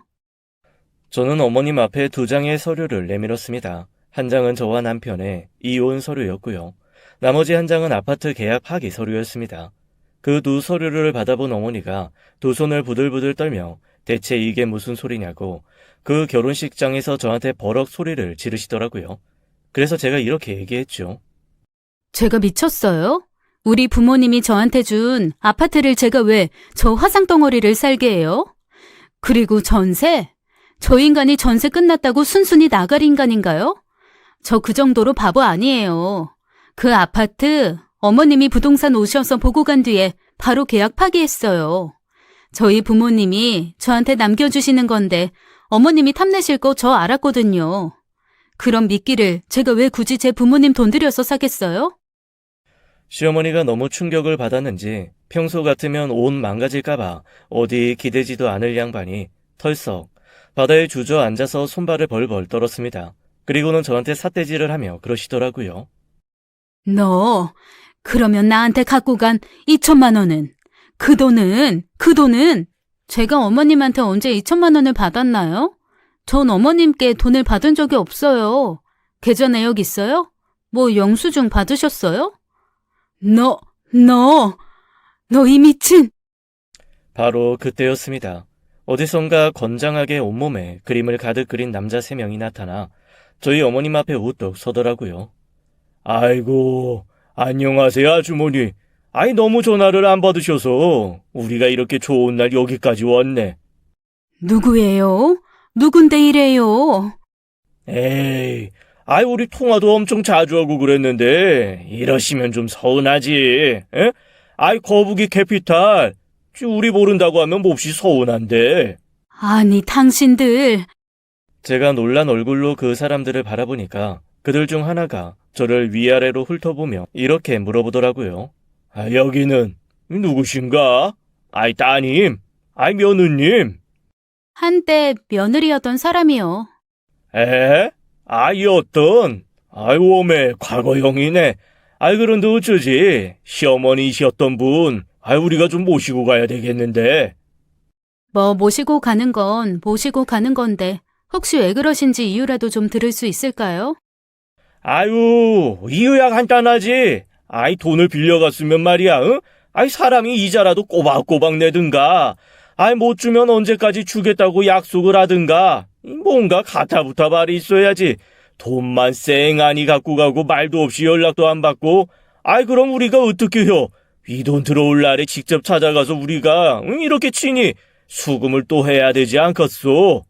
저는 어머님 앞에 2장의 서류를 내밀었습니다. 한 장은 저와 남편의 이혼 서류였고요. 나머지 한 장은 아파트 계약 파기 서류였습니다. 그 두 서류를 받아본 어머니가 두 손을 부들부들 떨며 대체 이게 무슨 소리냐고 그 결혼식장에서 저한테 버럭 소리를 지르시더라고요. 그래서 제가 이렇게 얘기했죠. 제가 미쳤어요? 우리 부모님이 저한테 준 아파트를 제가 왜 저 화상덩어리를 살게 해요? 그리고 전세? 저 인간이 전세 끝났다고 순순히 나갈 인간인가요? 저 그 정도로 바보 아니에요. 그 아파트 어머님이 부동산 오셔서 보고 간 뒤에 바로 계약 파기했어요. 저희 부모님이 저한테 남겨주시는 건데 어머님이 탐내실 거 저 알았거든요. 그런 미끼를 제가 왜 굳이 제 부모님 돈 들여서 사겠어요? 시어머니가 너무 충격을 받았는지 평소 같으면 온 망가질까봐 어디 기대지도 않을 양반이 털썩 바다에 주저앉아서 손발을 벌벌 떨었습니다. 그리고는 저한테 삿대질을 하며 그러시더라고요. 너 그러면 나한테 갖고 간 2천만 원은? 그 돈은 제가 어머님한테 언제 2천만 원을 받았나요? 전 어머님께 돈을 받은 적이 없어요. 계좌 내역 있어요? 뭐 영수증 받으셨어요? 너 이 미친! 바로 그때였습니다. 어디선가 건장하게 온몸에 그림을 가득 그린 남자 3명이 나타나 저희 어머님 앞에 우뚝 서더라고요. 아이고, 안녕하세요 아주머니. 아이 너무 전화를 안 받으셔서 우리가 이렇게 좋은 날 여기까지 왔네. 누구예요? 누군데 이래요? 에이, 아이 우리 통화도 엄청 자주 하고 그랬는데 이러시면 좀 서운하지. 에? 아이 거북이 캐피탈. 우리 모른다고 하면 몹시 서운한데. 아니, 당신들. 제가 놀란 얼굴로 그 사람들을 바라보니까 그들 중 하나가 저를 위아래로 훑어보며 이렇게 물어보더라고요. 아, 여기는 누구신가? 아이 따님, 아이 며느님. 한때 며느리였던 사람이요. 에? 아이 어떤? 아이 오메 과거형이네. 아이 그런데 어쩌지? 시어머니이셨던 분. 아이 우리가 좀 모시고 가야 되겠는데. 뭐 모시고 가는 건 모시고 가는 건데 혹시 왜 그러신지 이유라도 좀 들을 수 있을까요? 아유, 이유야 간단하지. 아이 돈을 빌려갔으면 말이야, 응? 아이 사람이 이자라도 꼬박꼬박 내든가. 아이 못 주면 언제까지 주겠다고 약속을 하든가. 뭔가 가타부타 말이 있어야지. 돈만 쌩하니 갖고 가고 말도 없이 연락도 안 받고. 아이 그럼 우리가 어떻게 해요? 이 돈 들어올 날에 직접 찾아가서 우리가 이렇게 친히 수금을 또 해야 되지 않겠소?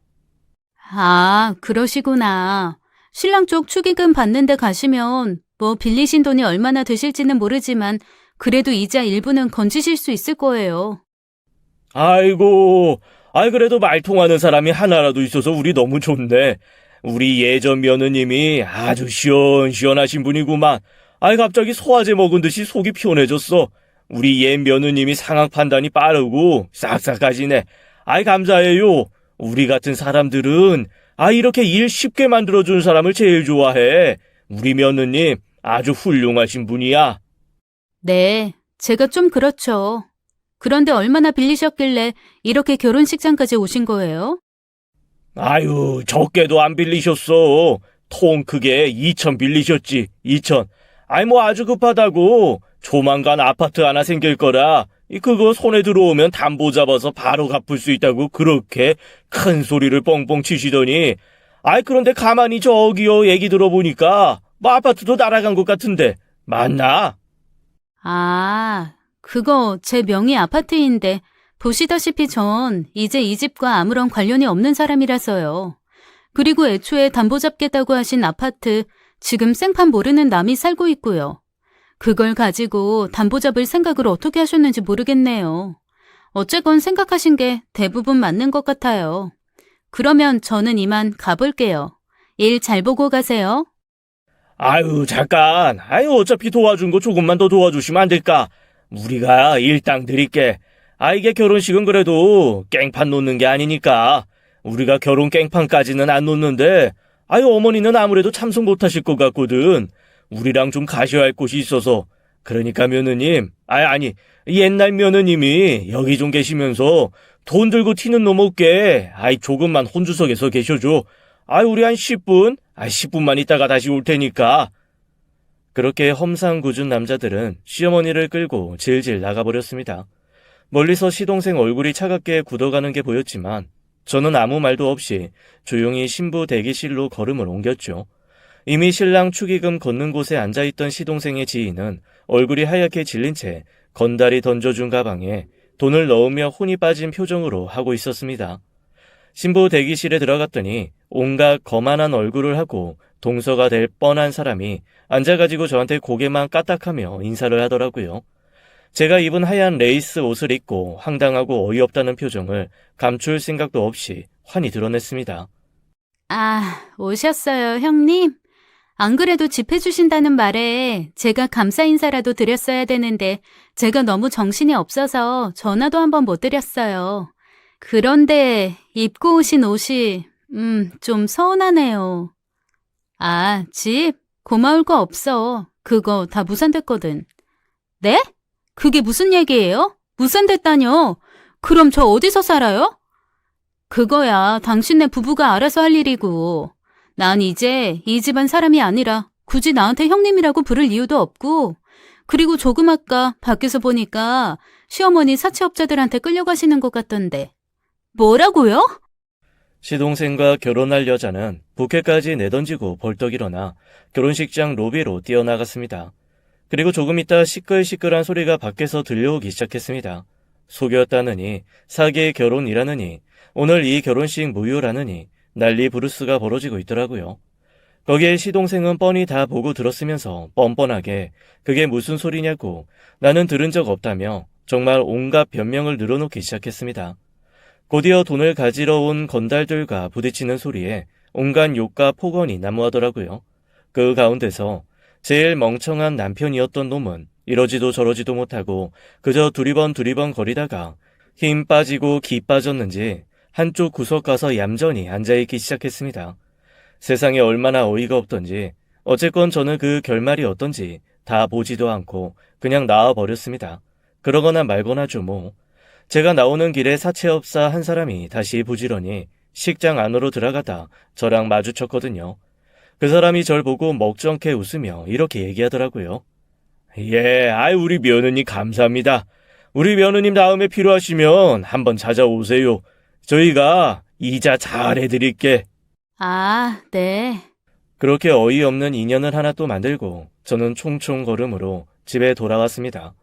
아, 그러시구나. 신랑 쪽 축의금 받는데 가시면 뭐 빌리신 돈이 얼마나 되실지는 모르지만 그래도 이자 일부는 건지실 수 있을 거예요. 아이고, 아이 그래도 말 통하는 사람이 하나라도 있어서 우리 너무 좋네. 우리 예전 며느님이 아주 시원시원하신 분이구만. 아이 갑자기 소화제 먹은 듯이 속이 편해졌어. 우리 옛 며느님이 상황 판단이 빠르고 싹싹하시네. 아이 감사해요. 우리 같은 사람들은 이렇게 일 쉽게 만들어주는 사람을 제일 좋아해. 우리 며느님 아주 훌륭하신 분이야. 네, 제가 좀 그렇죠. 그런데 얼마나 빌리셨길래 이렇게 결혼식장까지 오신 거예요? 아유, 적게도 안 빌리셨어. 통 크게 2천 빌리셨지, 2천. 아이, 뭐 아주 급하다고. 조만간 아파트 하나 생길 거라. 그거 손에 들어오면 담보 잡아서 바로 갚을 수 있다고 그렇게 큰 소리를 뻥뻥 치시더니. 아이, 그런데 가만히 저기요 얘기 들어보니까 뭐 아파트도 날아간 것 같은데. 맞나? 아, 그거 제 명의 아파트인데 보시다시피 전 이제 이 집과 아무런 관련이 없는 사람이라서요. 그리고 애초에 담보 잡겠다고 하신 아파트 지금 생판 모르는 남이 살고 있고요. 그걸 가지고 담보 잡을 생각을 어떻게 하셨는지 모르겠네요. 어쨌건 생각하신 게 대부분 맞는 것 같아요. 그러면 저는 이만 가볼게요. 일 잘 보고 가세요. 아유, 잠깐. 아유, 어차피 도와준 거 조금만 더 도와주시면 안 될까? 우리가 일당 드릴게. 이게 결혼식은 그래도 깽판 놓는 게 아니니까. 우리가 결혼 깽판까지는 안 놓는데, 어머니는 아무래도 참석 못 하실 것 같거든. 우리랑 좀 가셔야 할 곳이 있어서. 그러니까 며느님, 아니, 옛날 며느님이 여기 좀 계시면서 돈 들고 튀는 놈 없게, 조금만 혼주석에서 계셔줘. 우리 한 10분? 10분만 있다가 다시 올 테니까. 그렇게 험상궂은 남자들은 시어머니를 끌고 질질 나가버렸습니다. 멀리서 시동생 얼굴이 차갑게 굳어가는 게 보였지만 저는 아무 말도 없이 조용히 신부 대기실로 걸음을 옮겼죠. 이미 신랑 축의금 걷는 곳에 앉아있던 시동생의 지인은 얼굴이 하얗게 질린 채 건달이 던져준 가방에 돈을 넣으며 혼이 빠진 표정으로 하고 있었습니다. 신부 대기실에 들어갔더니 온갖 거만한 얼굴을 하고 동서가 될 뻔한 사람이 앉아가지고 저한테 고개만 까딱하며 인사를 하더라고요. 제가 입은 하얀 레이스 옷을 입고 황당하고 어이없다는 표정을 감출 생각도 없이 환히 드러냈습니다. 아, 오셨어요, 형님? 안 그래도 집 해주신다는 말에 제가 감사 인사라도 드렸어야 되는데 제가 너무 정신이 없어서 전화도 한번 못 드렸어요. 그런데 입고 오신 옷이 좀 서운하네요. 아, 집? 고마울 거 없어. 그거 다 무산됐거든. 네? 그게 무슨 얘기예요? 무산됐다뇨? 그럼 저 어디서 살아요? 그거야 당신네 부부가 알아서 할 일이고. 난 이제 이 집안 사람이 아니라 굳이 나한테 형님이라고 부를 이유도 없고, 그리고 조금 아까 밖에서 보니까 시어머니 사채업자들한테 끌려가시는 것 같던데. 뭐라고요? 시동생과 결혼할 여자는 부케까지 내던지고 벌떡 일어나 결혼식장 로비로 뛰어나갔습니다. 그리고 조금 있다 시끌시끌한 소리가 밖에서 들려오기 시작했습니다. 속였다느니, 사기의 결혼이라느니, 오늘 이 결혼식 무효라느니 난리 부르스가 벌어지고 있더라고요. 거기에 시동생은 뻔히 다 보고 들었으면서 뻔뻔하게 그게 무슨 소리냐고 나는 들은 적 없다며 정말 온갖 변명을 늘어놓기 시작했습니다. 곧이어 돈을 가지러 온 건달들과 부딪히는 소리에 온갖 욕과 폭언이 난무하더라고요. 그 가운데서 제일 멍청한 남편이었던 놈은 이러지도 저러지도 못하고 그저 두리번 거리다가 힘 빠지고 기 빠졌는지 한쪽 구석 가서 얌전히 앉아있기 시작했습니다. 세상에 얼마나 어이가 없던지 어쨌건 저는 그 결말이 어떤지 다 보지도 않고 그냥 나와버렸습니다. 그러거나 말거나죠 뭐. 제가 나오는 길에 사채업사 한 사람이 다시 부지런히 식장 안으로 들어가다 저랑 마주쳤거든요. 그 사람이 절 보고 먹정케 웃으며 이렇게 얘기하더라고요. 예, 우리 며느님 감사합니다. 우리 며느님 다음에 필요하시면 한번 찾아오세요. 저희가 이자 잘해드릴게. 아, 네. 그렇게 어이없는 인연을 하나 또 만들고 저는 총총 걸음으로 집에 돌아왔습니다.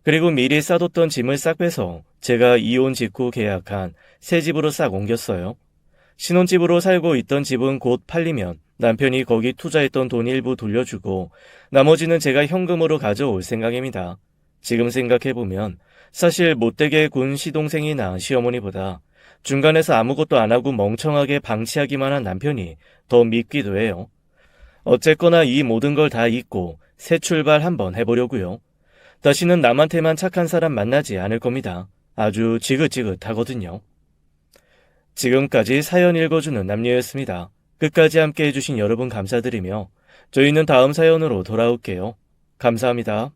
그리고 미리 싸뒀던 짐을 싹 빼서 제가 이혼 직후 계약한 새 집으로 싹 옮겼어요. 신혼집으로 살고 있던 집은 곧 팔리면 남편이 거기 투자했던 돈 일부 돌려주고 나머지는 제가 현금으로 가져올 생각입니다. 지금 생각해보면 사실 못되게 군 시동생이나 시어머니보다 중간에서 아무것도 안 하고 멍청하게 방치하기만 한 남편이 더 밉기도 해요. 어쨌거나 이 모든 걸 다 잊고 새 출발 한번 해보려고요. 다시는 남한테만 착한 사람 만나지 않을 겁니다. 아주 지긋지긋하거든요. 지금까지 사연 읽어주는 남녀였습니다. 끝까지 함께 해주신 여러분 감사드리며 저희는 다음 사연으로 돌아올게요. 감사합니다.